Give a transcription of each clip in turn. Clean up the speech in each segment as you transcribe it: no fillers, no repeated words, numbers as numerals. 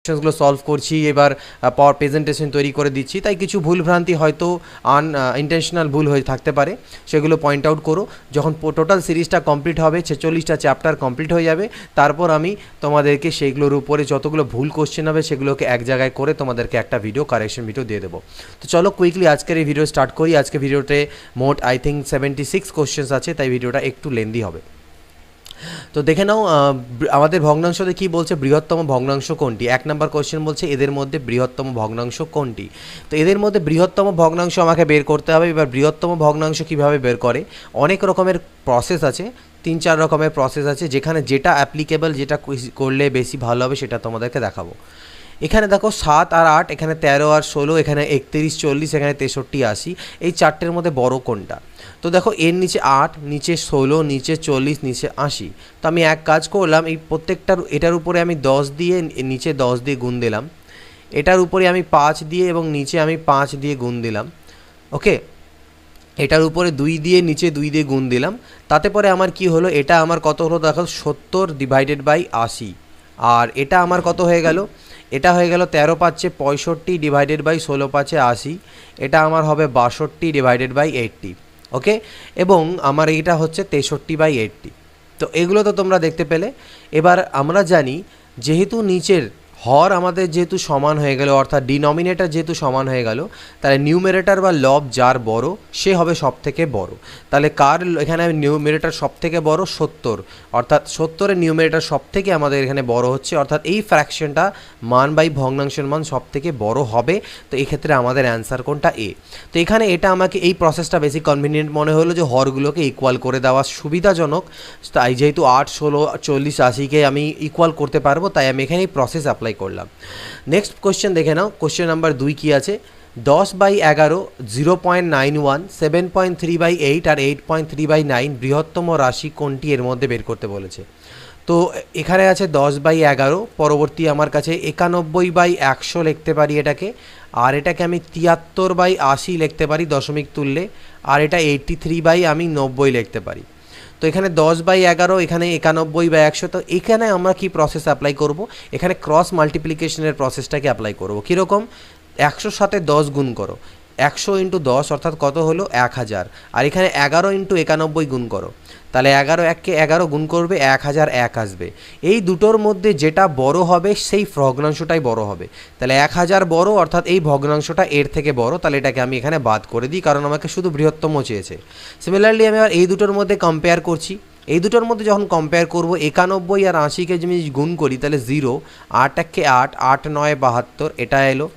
কোশ্চেনগুলো সলভ করছি, এবার পাওয়ার প্রেজেন্টেশন তৈরি করে দিচ্ছি, তাই কিছু ভুলভ্রান্তি হয়তো ইন্টেনশনাল ভুল হয়ে থাকতে পারে, সেগুলো পয়েন্ট আউট করো। যখন টোটাল সিরিজটা কমপ্লিট হবে, 46টা চ্যাপ্টার কমপ্লিট হয়ে যাবে, তারপর আমি তোমাদেরকে সেইগুলোর উপরে যতগুলো ভুল কোশ্চেন হবে সেগুলোকে এক জায়গায় করে তোমাদেরকে একটা ভিডিও কারেকশন ভিডিও দিয়ে দেবো। তো চলো কুইকলি আজকের এই ভিডিও স্টার্ট করি। আজকে ভিডিওতে মোট আই থিঙ্ক 76 কোশ্চেন্স আছে, তাই ভিডিওটা একটু লেন্দি হবে। তো দেখে নাও আমাদের ভগ্নাংশতে কী বলছে, বৃহত্তম ভগ্নাংশ কোনটি। 1 নম্বর কোশ্চেন বলছে এদের মধ্যে বৃহত্তম ভগ্নাংশ কোনটি। তো এদের মধ্যে বৃহত্তম ভগ্নাংশ আমাকে বের করতে হবে। এবার বৃহত্তম ভগ্নাংশ কীভাবে বের করে, অনেক রকমের প্রসেস আছে, 3-4 রকমের প্রসেস আছে, যেখানে যেটা অ্যাপ্লিকেবল, যেটা করলে বেশি ভালো হবে সেটা তোমাদেরকে দেখাবো। এখানে দেখো 7 আর 8, এখানে 13 আর 16, এখানে 31, 40, এখানে 63, 80, এই চারটের মধ্যে বড় কোনটা। তো দেখো এর নিচে 8, নিচে 16, নিচে 40, নিচে 80। তো আমি এক কাজ করলাম, এই প্রত্যেকটার এটার উপরে আমি 10 দিয়ে, নিচে 10 দিয়ে গুণ দিলাম, এটার উপরে আমি 5 দিয়ে এবং নিচে আমি 5 দিয়ে গুণ দিলাম। ওকে, এটার উপরে 2 দিয়ে, নিচে 2 দিয়ে গুণ দিলাম। তাতে পরে আমার কি হলো, এটা আমার কত হলো দেখো, 70 ডিভাইডেড বাই 80। আর এটা আমার কত হয়ে গেল, এটা হয়ে গেল 13 পাচ্ছে 65 ডিভাইডেড বাই 16 পাচ্ছে 80। এটা আমার হবে 62 ডিভাইডেড বাই 80। ওকে, এবং আমার এইটা হচ্ছে 63 বাই 80। তো এগুলো তো তোমরা দেখতে পেলে। এবার আমরা জানি যেহেতু নিচের হর আমাদের যেহেতু সমান হয়ে গেল, অর্থাৎ ডিনোমিনেটর যেহেতু সমান হয়ে গেল, তাহলে নিউমেরেটর বা লব যার বড় সে হবে সব থেকে বড়। তাহলে কার এখানে নিউমেরেটর সব থেকে বড়, 70, অর্থাৎ 70-এর নিউমেরেটর সব থেকে আমাদের এখানে বড় হচ্ছে, অর্থাৎ এই ফ্র্যাকশনটা মান বাই ভগ্নাংশের মান সব থেকে বড় হবে। তো এই ক্ষেত্রে আমাদের অ্যান্সার কোনটা, এ। তো এখানে এটা আমাকে এই প্রসেসটা বেশি কনভিনিয়েন্ট মনে হলো, যে হরগুলোকে ইকুয়াল করে দেওয়া সুবিধাজনক। তাই যেহেতু 8, 16, 40, 80কে আমি ইকুয়াল করতে পারবো, তাই আমি এখানে এই প্রসেস অ্যাপ্লাই করলাম। নেক্সট কোশ্চেন দেখে নাও, কোশ্চেন নাম্বার 2 কি আছে, 10/11, 0.91, 7.3/8 আর 8.3/9 বৃহত্তম রাশি কোনটি, এর মধ্যে বের করতে বলেছে। তো এখানে আছে 10/11, পরবর্তী আমার কাছে 91/100 লিখতে পারি এটাকে, আর এটাকে আমি 73/80 লিখতে পারি দশমিক তুললে, আর এটা 83/90 লিখতে পারি। তো এখানে 10/11, এখানে 91/100। তো এখানে আমরা কি প্রসেস অ্যাপ্লাই করব, এখানে ক্রস মাল্টিপ্লিকেশনের প্রসেসটাকে অ্যাপ্লাই করব। কীরকম, 100 সাথে 10 গুণ করো, 100 × 10 অর্থাৎ কত হলো, 1000। আর এখানে 11 × 91 গুণ করো, তাহলে 11-1-কে 11 গুণ করবে, 1001 আসবে। এই দুটোর মধ্যে যেটা বড় হবে সেই ভগ্নাংশটাই বড় হবে। তাহলে 1000 বড়, অর্থাৎ এই ভগ্নাংশটা এর থেকে বড়, তাহলে এটাকে আমি এখানে বাদ করে দিই, কারণ আমাকে শুধু বৃহত্তম চেয়েছে। সিমিলারলি আমি আবার এই দুটোর মধ্যে কম্পেয়ার করছি। এই দুটোর মধ্যে যখন কম্পেয়ার করব, 91 আর 80কে যদি গুণ করি তাহলে 0, 8-1-কে 8, 8-9 72, এটা এলো।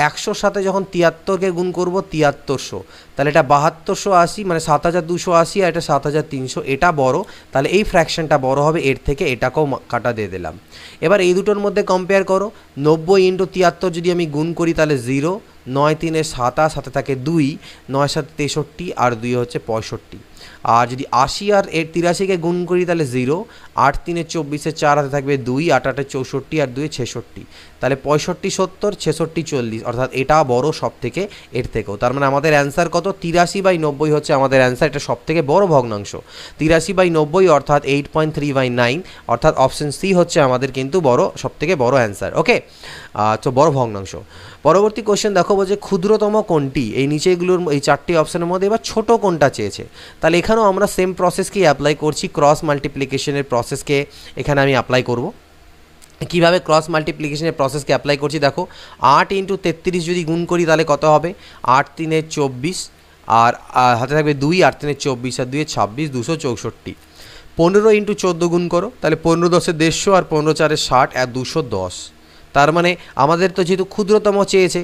100 সাথে যখন 73কে গুণ করব, 7300, তাহলে এটা 7280, মানে 7280, আর এটা 7300, এটা বড়, তাহলে এই ফ্র্যাকশনটা বড় হবে এর থেকে, এটাকেও কাটা দিয়ে দিলাম। এবার এই দুটোর মধ্যে কম্পেয়ার করো, 90 × 73 যদি আমি গুণ করি তাহলে 0, 9-3 27, সাথে থাকে 2, 9-7 63, আর 2 হচ্ছে 65। আর যদি 80 আর 83কে গুণ করি তাহলে 0, 8-3 24, 4 হাতে থাকবে 2, 8-8 64, আর 2 66, তাহলে 65 70, 66 40, অর্থাৎ এটা বড় সব থেকে এর থেকেও। তার মানে আমাদের অ্যান্সার কত, 83/90 হচ্ছে আমাদের অ্যান্সার। এটা সব থেকে বড় ভগ্নাংশ, 83/90, অর্থাৎ 8.3/9, অর্থাৎ অপশন সি হচ্ছে আমাদের কিন্তু বড়, সব থেকে বড় অ্যান্সার। ওকে, তো বড় ভগ্নাংশ। পরবর্তী কোশ্চেন দেখো, বলছে ক্ষুদ্রতম কোনটি, এই নিচেগুলোর এই 4টি অপশনের মধ্যে এবার ছোট কোনটা চেয়েছে। তাহলে এখানেও আমরা সেম প্রসেসকেই অ্যাপ্লাই করছি, ক্রস মাল্টিপ্লিকেশনের প্রসেসকে এখানে আমি অ্যাপ্লাই করব। কীভাবে ক্রস মাল্টিপ্লিকেশনের প্রসেসকে অ্যাপ্লাই করছি দেখো, 8 × 33 যদি গুণ করি তাহলে কত হবে, 8-3 24, আর হাতে থাকবে 2, 8-3 24, আর 2 26, 264। 15 × 14 গুণ করো, তাহলে 15-10 150, আর 15-4 60, আর 210। তার মানে আমাদের তো যেহেতু ক্ষুদ্রতম চেয়েছে,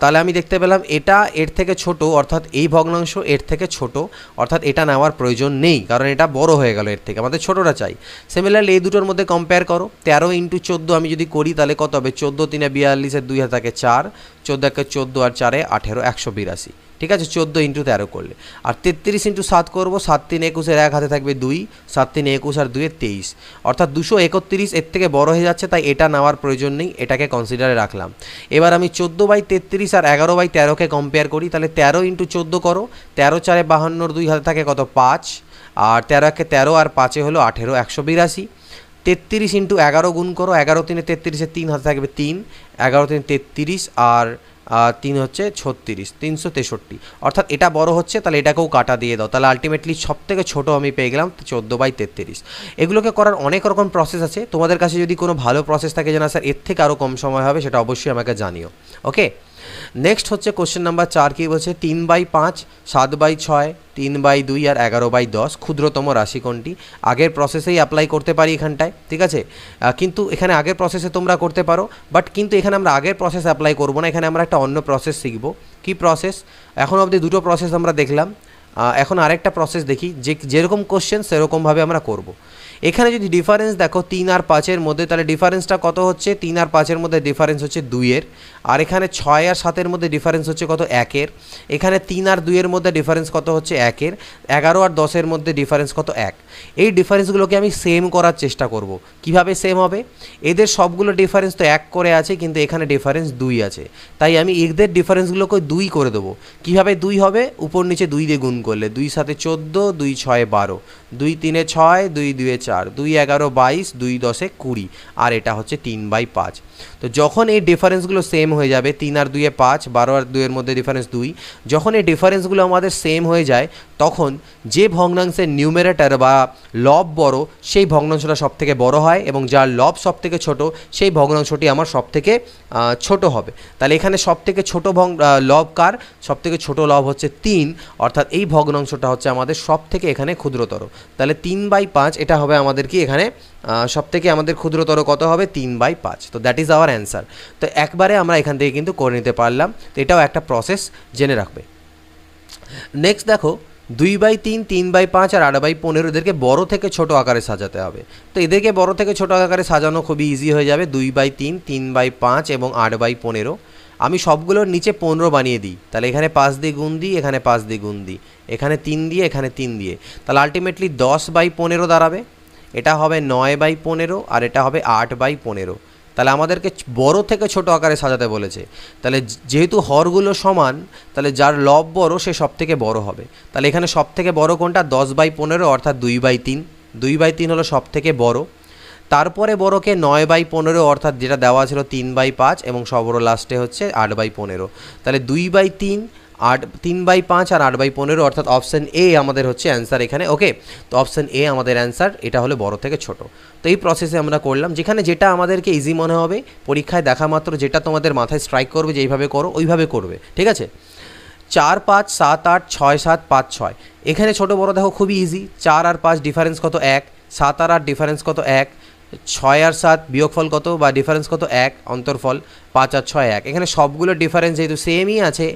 তাহলে আমি দেখতে পেলাম এটা এর থেকে ছোট, অর্থাৎ এই ভগ্নাংশ এর থেকে ছোট, অর্থাৎ এটা নেওয়ার প্রয়োজন নেই, কারণ এটা বড় হয়ে গেল এর থেকে, আমাদের ছোটটা চাই। সিমিলারলি এই দুটোর মধ্যে কম্পেয়ার করো, 13 × 14 আমি যদি করি তাহলে কত হবে, 14-3 42, আর 2 হাতে থাকে 4, 14-1 14, আর 4 18, 182। ঠিক আছে, 14 × 13 করলে। আর 33 × 7 করবো, 7-3 21, এর 1 হাতে থাকবে 2, 7-3 21, আর 2 23, অর্থাৎ 231 এর থেকে বড় হয়ে যাচ্ছে, তাই এটা নেওয়ার প্রয়োজন নেই, এটাকে কনসিডারে রাখলাম। এবার আমি 14/33 আর 11/13কে কম্পেয়ার করি, তাহলে 13 × 14 করো, 13-4 52, 2 হাতে থাকে কত, 5, আর 13-1-13, আর 5 হলো 18, 182। 33 ইন্টু 11 গুণ করো, 11 3 33, 3 হাতে থাকবে 3, 11 3 33 আর 3 হচ্ছে 36, 363। অর্থাৎ এটা বড় হচ্ছে, তাহলে এটাকেও কাটা দিয়ে দাও, তাহলে আলটিমেটলি সব থেকে ছোটো আমি পেয়ে গেলাম 14/33। এগুলোকে করার অনেক রকম প্রসেস আছে, তোমাদের কাছে যদি কোনো ভালো প্রসেস থাকে যে না স্যার এর থেকে আরও কম সময় হবে, সেটা অবশ্যই আমাকে জানিও। ওকে, নেক্সট হচ্ছে কোশ্চেন নাম্বার 4, কি বলছে 3/5, 7/6, 3/2 আর 11/10 ক্ষুদ্রতম রাশি কোনটি? আগের প্রসেসেই অ্যাপ্লাই করতে পারি এখানটায়, ঠিক আছে, কিন্তু এখানে আগের প্রসেসে তোমরা করতে পারো, বাট কিন্তু এখানে আমরা আগের প্রসেস অ্যাপ্লাই করবো না, এখানে আমরা একটা অন্য প্রসেস শিখব। কি প্রসেস? এখন অবধি দুটো প্রসেস আমরা দেখলাম, এখন আরেকটা প্রসেস দেখি, যেরকম কোশ্চেন সেরকমভাবে আমরা করব। এখানে যদি ডিফারেন্স দেখো 3 আর 5-এর মধ্যে, তাহলে ডিফারেন্সটা কত হচ্ছে? 3 আর 5-এর মধ্যে ডিফারেন্স হচ্ছে 2-এর, আর এখানে 6 আর 7-এর মধ্যে ডিফারেন্স হচ্ছে কত? 1-এর। এখানে 3 আর 2-এর মধ্যে ডিফারেন্স কত হচ্ছে? 1-এর। 11 আর 10-এর মধ্যে ডিফারেন্স কত? 1। এই ডিফারেন্সগুলোকে আমি সেম করার চেষ্টা করব। কিভাবে সেম হবে? এদের সবগুলো ডিফারেন্স তো 1 করে আছে, কিন্তু এখানে ডিফারেন্স 2 আছে, তাই আমি এদের ডিফারেন্সগুলোকে 2 করে দেবো। কিভাবে 2 হবে? উপর নিচে 2 দিয়ে গুণ করলে 2 7 14, 2 6 12, 2 3 6, 2 2 4, 2 11 22, 2 10 20, আর এটা হচ্ছে 3/5। তো যখন এই ডিফারেন্সগুলো সেম হয়ে যাবে, 3 আর 2 5, 12 আর 2-এর মধ্যে ডিফারেন্স 2, যখন এই ডিফারেন্সগুলো আমাদের সেম হয়ে যায়, তখন যে ভগ্নাংশের নিউমেরেটর বা লব বড়, সেই ভগ্নাংশটা সবথেকে বড় হয়, এবং যার লব সবথেকে ছোট, সেই ভগ্নাংশটি আমার সবথেকে ছোট হবে। তাহলে এখানে সবথেকে ছোট লব কার? সবথেকে ছোট লব হচ্ছে 3, অর্থাৎ এই ভগ্নাংশটা হচ্ছে আমাদের সবথেকে এখানে ক্ষুদ্রতর। তাহলে 3/5 এটা হবে আমাদের কি এখানে সবথেকে আমাদের ক্ষুদ্রতর কত হবে? 3/5। তো দ্যাট ইজ আওয়ার অ্যান্সার। তো একবারে আমরা এখান থেকে কিন্তু করে নিতে পারলাম, তো এটাও একটা প্রসেস, জেনে রাখবে। নেক্সট দেখো 2/3, 3/5 আর 8/15 এদেরকে বড় থেকে ছোট আকারে সাজাতে হবে। তো এদেরকে বড় থেকে ছোট আকারে সাজানো খুবই ইজি হয়ে যাবে। 2/3, 3/5 এবং 8/15 আমি সবগুলোর নিচে 15 বানিয়ে দিই, তাহলে এখানে 5 দিয়ে গুণ দিই, এখানে 5 দিয়ে গুণ দিই, এখানে 3 দিয়ে, এখানে 3 দিয়ে, তাহলে আলটিমেটলি 10/15 দাঁড়াবে। এটা হবে 9/15 আর এটা হবে 8/15। তাহলে আমাদেরকে বড় থেকে ছোট আকারে সাজাতে বলেছে, তাহলে যেহেতু হরগুলো সমান, তাহলে যার লব বড় সে সব থেকে বড় হবে। তাহলে এখানে সব থেকে বড় কোনটা? 10/15, অর্থাৎ 2/3। 2/3 হলো সব থেকে বড়। তারপরে বড়কে 9/15, অর্থাৎ যেটা দেওয়া ছিল 3/5, এবং সবর লাস্টে হচ্ছে 8/15। তাহলে 2/3, 3/5 আর 8/15, অর্থাৎ অপশান এ আমাদের হচ্ছে অ্যান্সার এখানে। ওকে, তো অপশান এ আমাদের অ্যান্সার, এটা হলো বড় থেকে ছোট। তো এই প্রসেসে আমরা করলাম, যেখানে যেটা আমাদেরকে ইজি মনে হবে, পরীক্ষায় দেখা মাত্র যেটা তোমাদের মাথায় স্ট্রাইক করবে যে এইভাবে করো, ওইভাবে করবে, ঠিক আছে। 4 5 7 8 6 7 5 6, এখানে ছোট বড় দেখো খুবই ইজি। 4 আর 5 ডিফারেন্স কত? 1। 7 আর 8 ডিফারেন্স কত? 1। 6 আর 7 বিয়োগফল কত বা ডিফারেন্স কত? 1, অন্তরফল 5 আর 6 1। এখানে সবগুলো ডিফারেন্স যেহেতু সেমই আছে,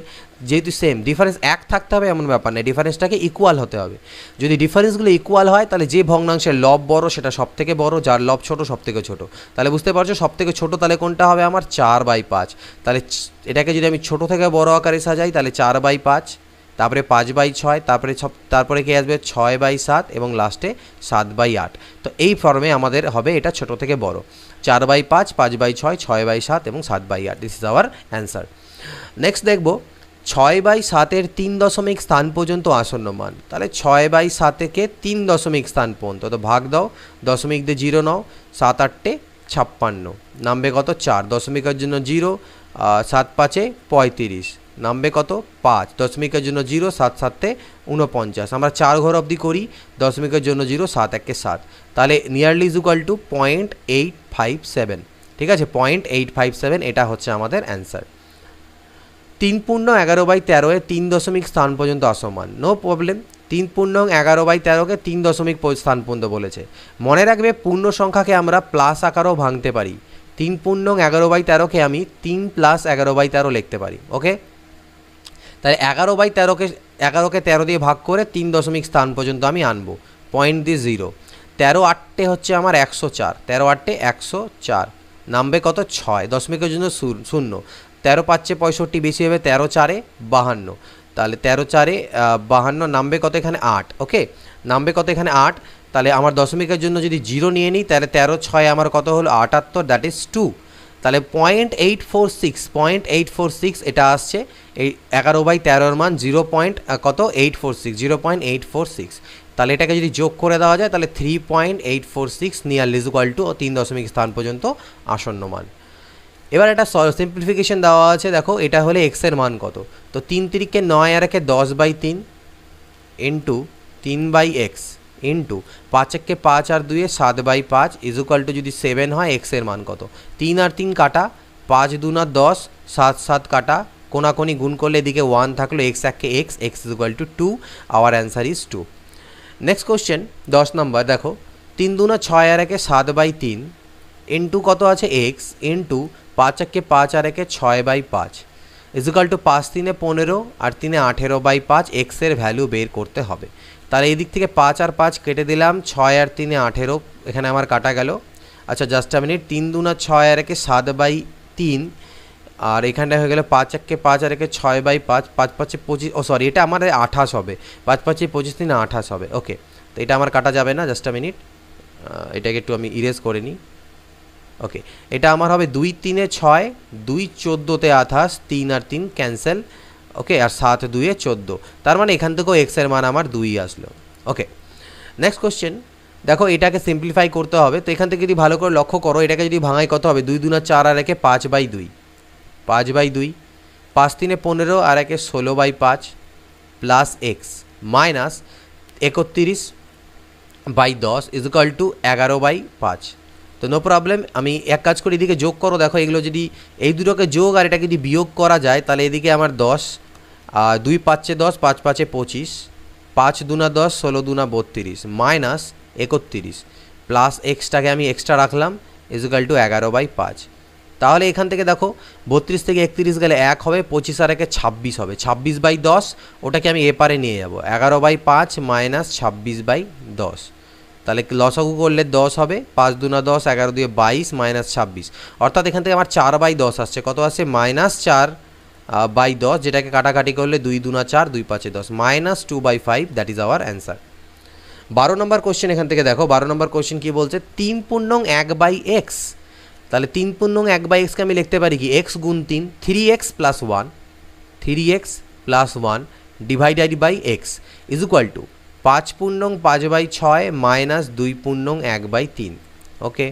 যেহেতু সেম ডিফারেন্স 1 থাকতে হবে এমন ব্যাপার নেই, ডিফারেন্সটাকে ইকুয়াল হতে হবে। যদি ডিফারেন্সগুলো ইকুয়াল হয়, তাহলে যে ভগ্নাংশের লব বড় সেটা সব থেকে বড়, যার লব ছোট সব থেকে ছোট। তাহলে বুঝতে পারছো সব থেকে ছোট তাহলে কোনটা হবে? আমার 4/5। তাহলে এটাকে যদি আমি ছোট থেকে বড় আকারে সাজাই, তাহলে 4/5, তারপরে 5/6, তারপরে কি আসবে? 6/7 এবং লাস্টে 7/8। তো এই ফর্মে আমাদের হবে এটা ছোট থেকে বড়, 4/5, 5/6, 6/7 এবং 7/8। This is our answer. Next দেখব 6/7-এর 3 দশমিক স্থান পর্যন্ত আসন্ন মান। তাহলে 6/7-কে 3 দশমিক স্থান পর্যন্ত, তো ভাগ দাও, দশমিক দিয়ে 0 নাও, 7 8 56, নামবে কত? 4। দশমিকের জন্য 0, 7 5 35, নামবে কত? 5। দশমিকের জন্য 0, 7 7 49, আমরা 4 ঘর অবধি করি। দশমিকের জন্য 0, 7 1 7, তাহলে নিয়ারলি ইজ ইকুয়াল টু 0.857, ঠিক আছে, 0.857, এটা হচ্ছে আমাদের অ্যান্সার। 3/11/13-এর 3 দশমিক স্থান পর্যন্ত আসমান, নো প্রবলেম। 3/11/13-কে 3 দশমিক স্থান পর্যন্ত বলেছে। মনে রাখবে পূর্ণ সংখ্যাকে আমরা প্লাস আকারেও ভাঙতে পারি। 3/11/13-কে আমি 3 + 11/13 লিখতে পারি। ওকে, তাহলে 11/13-কে 13 দিয়ে ভাগ করে 3 দশমিক স্থান পর্যন্ত আমি আনবো, পয়েন্ট দিয়ে 0। 13 8 হচ্ছে আমার 104, 13 8 104, নামবে কত? 6। দশমিকের জন্য 0, 13 5 65, বেশি হবে 13 4 52, তাহলে 13 4 52, নামবে কত? এখানে 8। ওকে, নামবে কত? এখানে 8। তাহলে আমার দশমিকের জন্য যদি 0 নিয়ে নিই, তাহলে 13 6 আমার কত হলো? 78, দ্যাট ইজ 2। তাহলে 0.846 এটা আসছে। এই 11/13-এর মান 0.846, 0.846। তাহলে এটাকে যদি যোগ করে দেওয়া যায় তাহলে 3.846 নিয়ারলি ইকুয়াল টু 3 দশমিক স্থান পর্যন্ত আসন্ন মান। এবার একটা সিম্পলিফিকেশন দেওয়া আছে, দেখো এটা হলে এক্সের মান কত, তো 3 তিরিকে 9 আর একে 10/3 ইন্টু 3/x ইন্টু 5 একে 5 আর 2 7/5 ইজ ইকুয়াল টু যদি 7 হয় এক্সের মান কত, 3 আর 3 কাটা, 5 2 10, 7 7 কাটা, কোনাকোনি গুণ করলে এদিকে 1 থাকলো, এক্স একে x, x is equal two 2, hour answer is 2। Next question 10 নম্বর, দেখো 3 2 6 আর একে 7/3 ইন্টু কত আছে এক্স ইন্টু 5 একে 5 আর একে 6/5 ইজ ইকুয়াল টু 5 3 15 আর 3 18/5 এক্সের ভ্যালু বের করতে হবে। তাহলে এই দিক থেকে 5 আর 5 কেটে দিলাম, 6 আর 3 18, এখানে আমার কাটা গেল। আচ্ছা জাস্ট আ মিনিট, 3 2 6 আর একে 7/3 আর এখানটা হয়ে গেল 5 একে 5 আর একে 6/5, 5 5 25, ও সরি এটা আমার 28 হবে, 5 5 25 3 28 হবে। ওকে, তো এটা আমার কাটা যাবে না, জাস্ট আ মিনিট, এটাকে একটু আমি ইরেজ করে নিই। ওকে, এটা আমার হবে 2 3 6, 2 14 28, 3 আর 3 ক্যান্সেল। ওকে, আর 7 2 14, তার মানে এখান থেকেও এক্সের মান আমার 2 আসলো। ওকে, নেক্সট কোশ্চেন, দেখো এটাকে সিম্পলিফাই করতে হবে, তো এখান থেকে যদি ভালো করে লক্ষ্য করো, এটাকে যদি ভাঙাই কত হবে, 2 2 4 আর একে 5/2, 5/2, 5 3 15 আর একে 16/5 plus x minus 31/10 is equal two 11/5। তো নো প্রবলেম, আমি এক কাজ করি, এদিকে যোগ করো, দেখো এগুলো যদি এই দুটোকে যোগ আর এটাকে যদি বিয়োগ করা যায় তাহলে এদিকে আমার 10, 2 5 10, 5 5 25, 5 2 10, 16 2 32 মাইনাস 31 প্লাস এক্সটাকে আমি এক্সট্রা রাখলাম ইজ ইকুয়াল টু 11/5। তাহলে এখান থেকে দেখো 32 থেকে 31 গেলে 1 হবে, 25 আর একে 26 হবে, 26/10 ওটাকে আমি এপারে নিয়ে যাব, 11/5 মাইনাস 26/10, তাহলে লসাগু করলে 10 হবে, 5 2 10, 11 2 22 মাইনাস 26, অর্থাৎ এখান থেকে আমার 4/10 আসছে, কত আসছে মাইনাস 4/10, যেটাকে কাটাকাটি করলে 2 2 4, 2 5 10 minus 2/5, that is our answer. 12 number question, এখান থেকে দেখো 12 নম্বর কোশ্চেন কী বলছে, 3 পূর্ণং 1/x, তাহলে 3 পূর্ণং 1/xকে আমি লিখতে পারি কি, x গুণ 3, 3x plus 1, 3x plus 1 divided by x is equal to 5 পূর্ণং 5/6 মাইনাস 2 পূর্ণং 1/3। ওকে,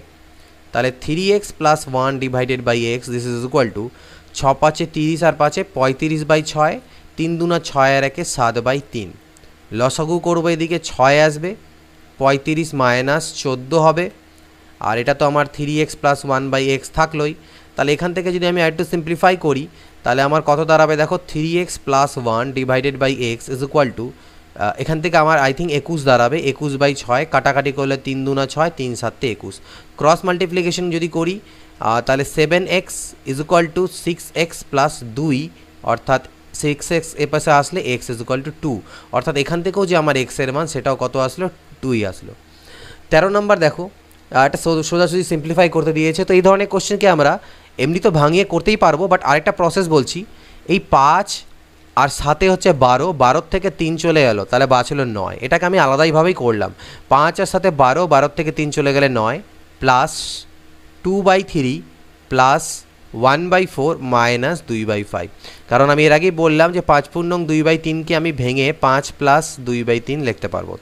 তাহলে 3x plus 1 divided by x, this is equal to 6 5 30 আর 5 35/6, 3 2 6 আর একে 7/3, লসাগু করবো, এদিকে 6 আসবে, 35 মাইনাস 14 হবে, আর এটা তো আমার 3x প্লাস 1/x থাকলোই। তাহলে এখান থেকে যদি আমি একটু সিম্পলিফাই করি তাহলে আমার কত দাঁড়াবে, দেখো 3x plus 1 divided by x is equal to, এখান থেকে আমার আই থিঙ্ক 21 দাঁড়াবে, 21/6 কাটাকাটি করলে 3 2 6, 3 7 21, ক্রস মাল্টিপ্লিকেশন যদি করি তাহলে 7x is equal two 6x plus 2, অর্থাৎ 6x এ পাশে আসলে x ইজ ইকুয়াল টু 2, অর্থাৎ এখান থেকেও যে আমার x এর মান সেটাও কত আসলো, 2ই আসলো। 13 নম্বর দেখো, এটা সোজাসুজি সিম্পলিফাই করতে দিয়েছে, তো এই ধরনের কোশ্চেনকে আমরা এমনি তো ভাঙিয়ে করতেই পারবো, বাট আরেকটা প্রসেস বলছি, এই 5 আর 7 হচ্ছে 12, 12 থেকে 3 চলে গেল, তাহলে বাঁচলো 9, এটাকে আমি আলাদাইভাবেই করলাম, 5 আর 7 12, 12 থেকে 3 চলে গেলে 9 প্লাস 2/3 প্লাস 1/4 মাইনাস 2/5, কারণ আমি এর আগেই বললাম যে 5 পূর্ণং 2/3কে আমি ভেঙে 5 প্লাস 2/3 লিখতে পারবো,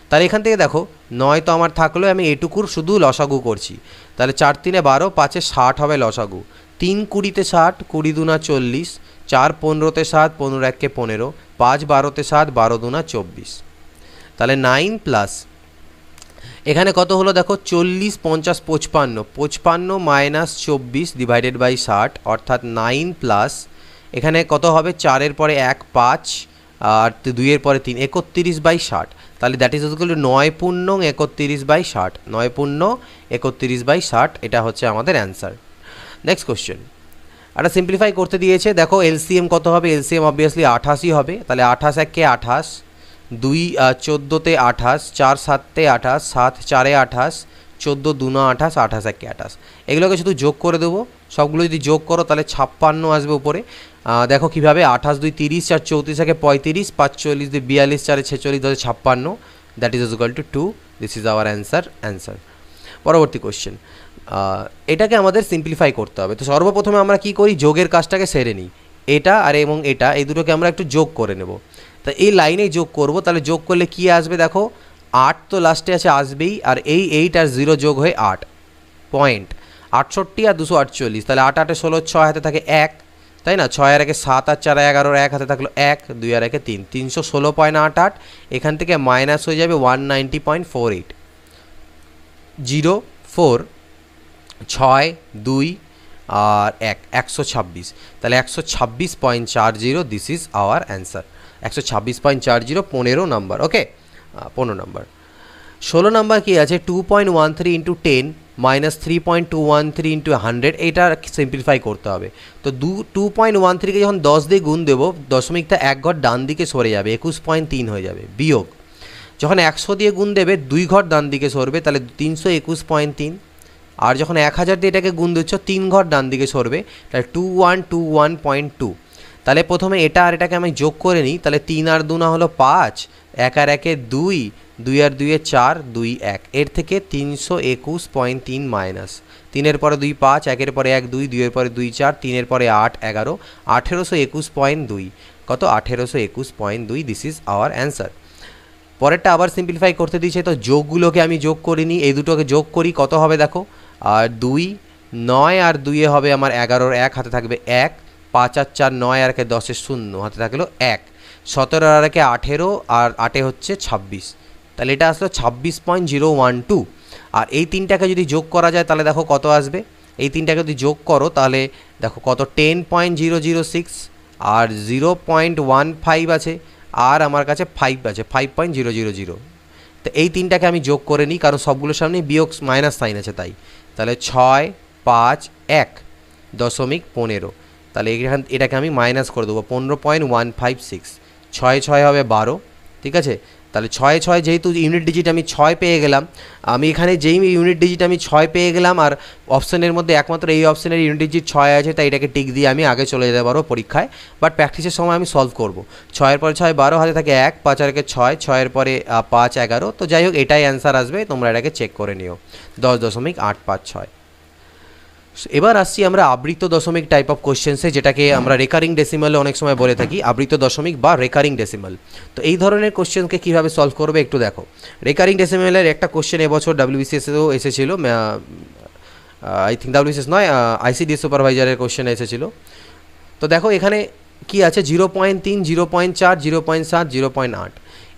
তাহলে এখান থেকে দেখো 9 তো আমার থাকলো, আমি এটুকুর শুধু লসাগু করছি, তাহলে 4 3 12, 5 60 হবে লসাগু, 3 20 60, 20 2 40, 4 15 60, 15 1 15, 5 12 60, 12 2 24, তাহলে 9 প্লাস এখানে কত হলো দেখো 40 50 55, 55 মাইনাস 24 ডিভাইডেড বাই 60, অর্থাৎ 9 প্লাস এখানে কত হবে, 4-এর পরে 1 5 আর 2-এর পরে 3 31/60, তাহলে দ্যাট ইজ ইকুয়াল টু 9 পূর্ণং 31/60, 9 পূর্ণ 31/60, এটা হচ্ছে আমাদের অ্যান্সার। নেক্সট কোশ্চেন, এটা সিম্পলিফাই করতে দিয়েছে, দেখো এলসিএম কত হবে, এলসিএম অবভিয়াসলি 28ই হবে, তাহলে 28 1 28, 2 14 28, 4 7 28, 7 4 28, 14 2 28, 28 1 28, এগুলোকে শুধু যোগ করে দেবো, সবগুলো যদি যোগ করো তাহলে 56 আসবে উপরে। দেখো কীভাবে, 28 2 30, 4 34 একে 35, 5 40 2 42, 4 46 2 56, that is equal two 2, this is our answer. পরবর্তী কোশ্চেন, এটাকে আমাদের সিম্পলিফাই করতে হবে, তো সর্বপ্রথমে আমরা কি করি, যোগের কাজটাকে সেরে নিই, এটা আর এবং এটা এই দুটোকে আমরা একটু যোগ করে নেব, তা এই লাইনেই যোগ করব, তাহলে যোগ করলে কী আসবে দেখো, 8 তো লাস্টে আছে আসবেই, আর এই 8 আর 0 যোগ হয়ে 8 পয়েন্ট 68 আর 248, তাহলে 8 8 16 6 হাতে থাকে 1, তাই না, 6 আর 1 7 আর 4 11, 1 হাতে থাকলো 1, 2 আর 1 3, 316.88, এখান থেকে মাইনাস হয়ে যাবে 190.48, 0 4 6 2 আর 1 126, তাহলে 126.40, this is our answer. 126.40 15 number. Okay, 15 number. 16 number কি আছে, 2.13 ইন্টু 10 মাইনাস 3.213 ইন্টু 100, এটা সিম্পলিফাই করতে হবে। তো 2.13কে যখন 10 দিয়ে গুণ দেবো, দশমিকটা এক ঘর ডান দিকে সরে যাবে, 21.3 হয়ে যাবে, বিয়োগ যখন 100 দিয়ে গুণ দেবে 2 ঘর ডান দিকে সরবে, তাহলে 321.3, আর যখন 1000 দিয়ে এটাকে গুণ দিচ্ছ 3 ঘর ডান দিকে সরবে, তাহলে 2121.2। তাহলে প্রথমে এটা আর এটাকে আমি যোগ করে নিই, তাহলে 3 আর 2 না হলো 5, 1 আর 1 2, 2 আর 2 4, 2 1, এর থেকে 321.3 মাইনাস 3-এর পরে 2 5, 1-এর পরে 1 2, 2-এর পরে 2 4, 3-এর পরে 8 11, 1821.2, কত 1821.2, দিস ইজ আওয়ার অ্যান্সার। পরেরটা আবার সিম্পলিফাই করতে দিয়েছে, তো যোগগুলোকে আমি যোগ করিনি, এই দুটোকে যোগ করি, কত হবে দেখো, আর 2 9 আর 2 হবে আমার 11, 1 হাতে থাকবে 1, 5 আর 4 9 আর 1 10 0 হাতে থাকলো 1, 17 আর 1 18 আর 8 হচ্ছে 26, তাহলে এটা আসলো 26.012। আর এই তিনটাকে যদি যোগ করা যায় তাহলে দেখো কত আসবে, এই তিনটাকে যদি যোগ করো তাহলে দেখো কত 10.006, আর 0.15 আছে, আর আমার কাছে 5 আছে 5.000। তো এই তিনটাকে আমি যোগ করে নিই, কারণ সবগুলোর সামনে বিয়োগ মাইনাস সাইন আছে তাই, তাহলে 6 5 1 দশমিক 15, তাহলে এটাকে আমি মাইনাস করে দেবো 15.156, 6 6 হবে 12, ঠিক আছে। তাহলে 6 6 যেহেতু ইউনিট ডিজিট আমি 6 পেয়ে গেলাম, আমি এখানে যেই ইউনিট ডিজিট আমি 6 পেয়ে গেলাম, আর অপশানের মধ্যে একমাত্র এই অপশানের ইউনিট ডিজিট 6 আছে, তাই এটাকে টিক দিয়ে আমি আগে চলে যেতে পারবো পরীক্ষায়, বাট প্র্যাকটিসের সময় আমি সলভ করব। 6-এর পরে 6 12 হাতে থাকে 1, 5 আর 1 6, 6-এর পরে 5 11, তো যাই হোক এটাই অ্যান্সার আসবে, তোমরা এটাকে চেক করে নিও, 10.856। এবার আসছি আমরা আবৃত দশমিক টাইপ অফ কোশ্চেন্সে, যেটাকে আমরা রেকারিং ডেসিমালে অনেক সময় বলে থাকি, আবৃত দশমিক বা রেকারিং ডেসিমাল। তো এই ধরনের কোশ্চেনকে কীভাবে সলভ করবে একটু দেখো। রেকারিং ডেসিমালের একটা কোশ্চেন এবছর WBCSেও এসেছিল, আই থিঙ্ক WBCS নয়, ICDS সুপারভাইজারের কোশ্চেন এসেছিল। তো দেখো এখানে কি আছে, 0.3 0.4 0.7 0.8,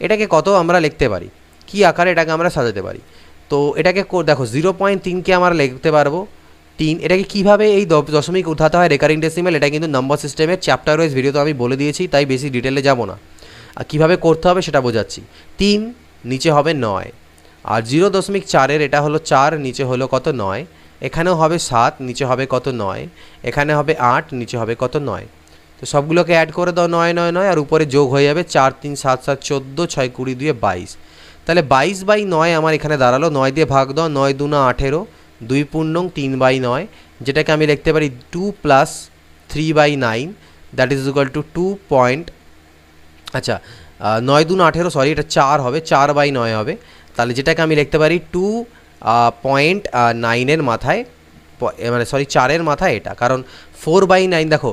এটাকে কত আমরা লিখতে পারি, কি আকারে এটাকে আমরা সাজাতে পারি। তো এটাকে দেখো 0.3কে আমরা লিখতে পারবো 3, এটাকে কীভাবে এই দশমিক উঠাতে হয় রেকারিং ডেসিমাল, এটা কিন্তু নাম্বার সিস্টেমের চ্যাপ্টার ওয়াইজ ভিডিও তো আমি বলে দিয়েছি, তাই বেশি ডিটেলে যাব না, আর কীভাবে করতে হবে সেটা বোঝাচ্ছি। 3 নিচে হবে 9, আর 0.4-এর এটা হলো 4, নিচে হলো কত 9, এখানেও হবে 7, নিচে হবে কত 9, এখানে হবে 8, নিচে হবে কত 9। তো সবগুলোকে অ্যাড করে দাও 9 9 9, আর উপরে যোগ হয়ে যাবে 4 3 7 7 14, 6 20 2 22, তাহলে 22/9 আমার এখানে দাঁড়ালো। 9 দিয়ে ভাগ দাও, 9 2 18, 2 পূর্ণং 3/9, যেটাকে আমি লিখতে পারি 2 + 3/9, that is equal two 2 point, আচ্ছা 9 2 18, সরি এটা 4 হবে, 4/9 হবে, তাহলে যেটাকে আমি লিখতে পারি 2.9-এর মাথায়, মানে সরি 4-এর মাথায় এটা, কারণ 4/9 দেখো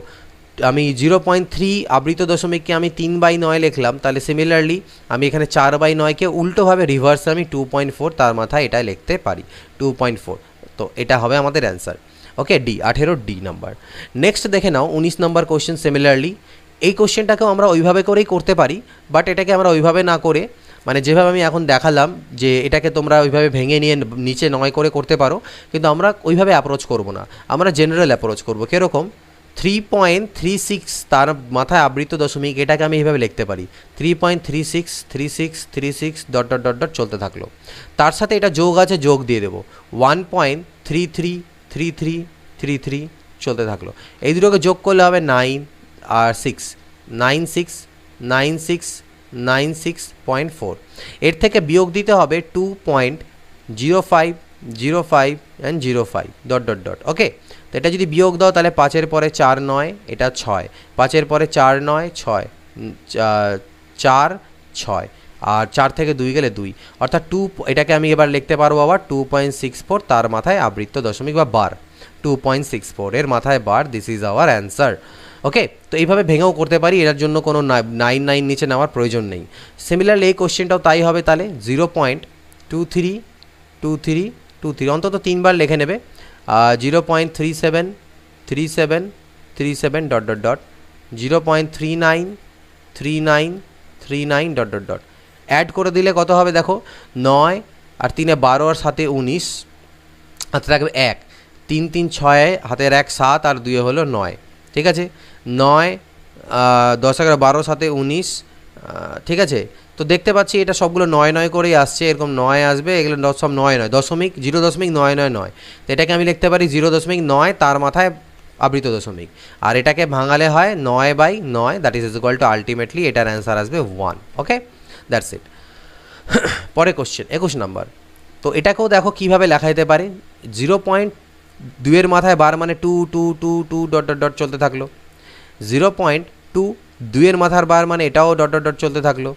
আমি 0.3 আবৃত দশমিককে আমি 3/9 লিখলাম, তাহলে সিমিলারলি আমি এখানে 4/9কে উল্টোভাবে রিভার্সে আমি 2.4 তার মাথায় এটা লিখতে পারি 2.4, তো এটা হবে আমাদের অ্যান্সার। ওকে, ডি 18 ডি নাম্বার। নেক্সট দেখে নাও 19 নাম্বার কোশ্চেন। সিমিলারলি এই কোশ্চেনটাকেও আমরা ওইভাবে করেই করতে পারি, বাট এটাকে আমরা ওইভাবে না করে, মানে যেভাবে আমি এখন দেখালাম যে এটাকে তোমরা ওইভাবে ভেঙে নিয়ে নিচে 9 করে করতে পারো, কিন্তু আমরা ওইভাবে অ্যাপ্রোচ করব না, আমরা জেনারেল অ্যাপ্রোচ করব। কীরকম, 3.36 তার মাথায় আবৃত দশমিক, এটাকে আমি এইভাবে লিখতে পারি 3.36 36 36 ডট ডট ডট ডট চলতে থাকলো, তার সাথে এটা যোগ আছে, যোগ দিয়ে দেবো 1.33 33 33 চলতে থাকলো। এই দুটোকে যোগ করলে হবে 9 আর 6 96 96 96.4, এর থেকে বিয়োগ দিতে হবে 2.05 05 অ্যান্ড 05 ডট ডট ডট। ওকে, তো এটা যদি বিয়োগ দাও তাহলে 5-এর পরে 4 9, এটা 6, 5-এর পরে 4 9 6 4 6, আর 4 থেকে 2 গেলে 2, অর্থাৎ 2, এটাকে আমি এবার লিখতে পারবো আবার 2.64 তার মাথায় আবৃত্ত দশমিক বা বার, 2.64 এর মাথায় বার, দিস ইজ আওয়ার অ্যান্সার। ওকে, তো এইভাবে ভেঙেও করতে পারি, এটার জন্য কোনো 9 নিচে নেওয়ার প্রয়োজন নেই। সিমিলারলি এই কোশ্চেনটাও তাই হবে, তাহলে 0.232323 অন্তত 3বার লিখে নেবে। 0.373737 dot dot dot 0.393939 dot dot dot add করে দিলে কত হবে দেখো, 9 আর 3 12 আর 7 19, হাতে থাকবে 1, 3 3 6, হাতের 1 7 আর 2 হলো 9, ঠিক আছে। 9 10 11 12 7 19, ঠিক আছে। তো দেখতে পাচ্ছি এটা সবগুলো 9 9 করেই আসছে, এরকম 9 আসবে, এগুলো সব 9 9 দশমিক 0.999। তো এটাকে আমি লিখতে পারি 0.9 তার মাথায় আবৃত দশমিক, আর এটাকে ভাঙালে হয় 9/9, that is equal two ultimately এটার অ্যান্সার আসবে 1। ওকে, দ্যাটস ইট। পরে কোশ্চেন 21 নম্বর। তো এটাকেও দেখো কীভাবে লেখা যেতে পারে। 0.2 মাথায় বার মানে 2 2 2 2 ডট ডট ডট চলতে থাকলো। 0.2 মাথার বার মানে এটাও ডট ডট ডট চলতে থাকলো।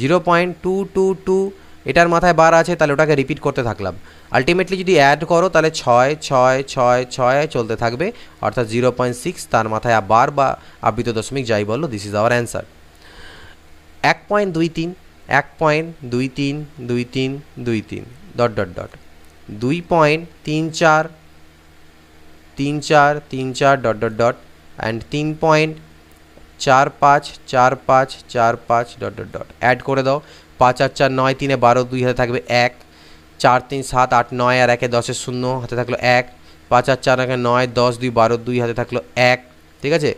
0.222 এটার মাথায় বার আছে, তাহলে ওটাকে রিপিট করতে থাকলাম। আলটিমেটলি যদি অ্যাড করো তাহলে 6 6 6 6 চলতে থাকবে, অর্থাৎ 0.6 তার মাথায় বার বা আবৃত দশমিক যাই বললো, this is our answer. 1.23 1.232323 dot dot dot 2.343434 dot dot dot and 3.454545 dot dot dot add করে দাও। 5 আর 4 9, 3 12 2 হাতে থাকবে 1, 4 3 7 8 9 আর 1 10 0 হাতে থাকলো 1, 5 আর 4 9 10 2 12 2 হাতে থাকলো 1, ঠিক আছে।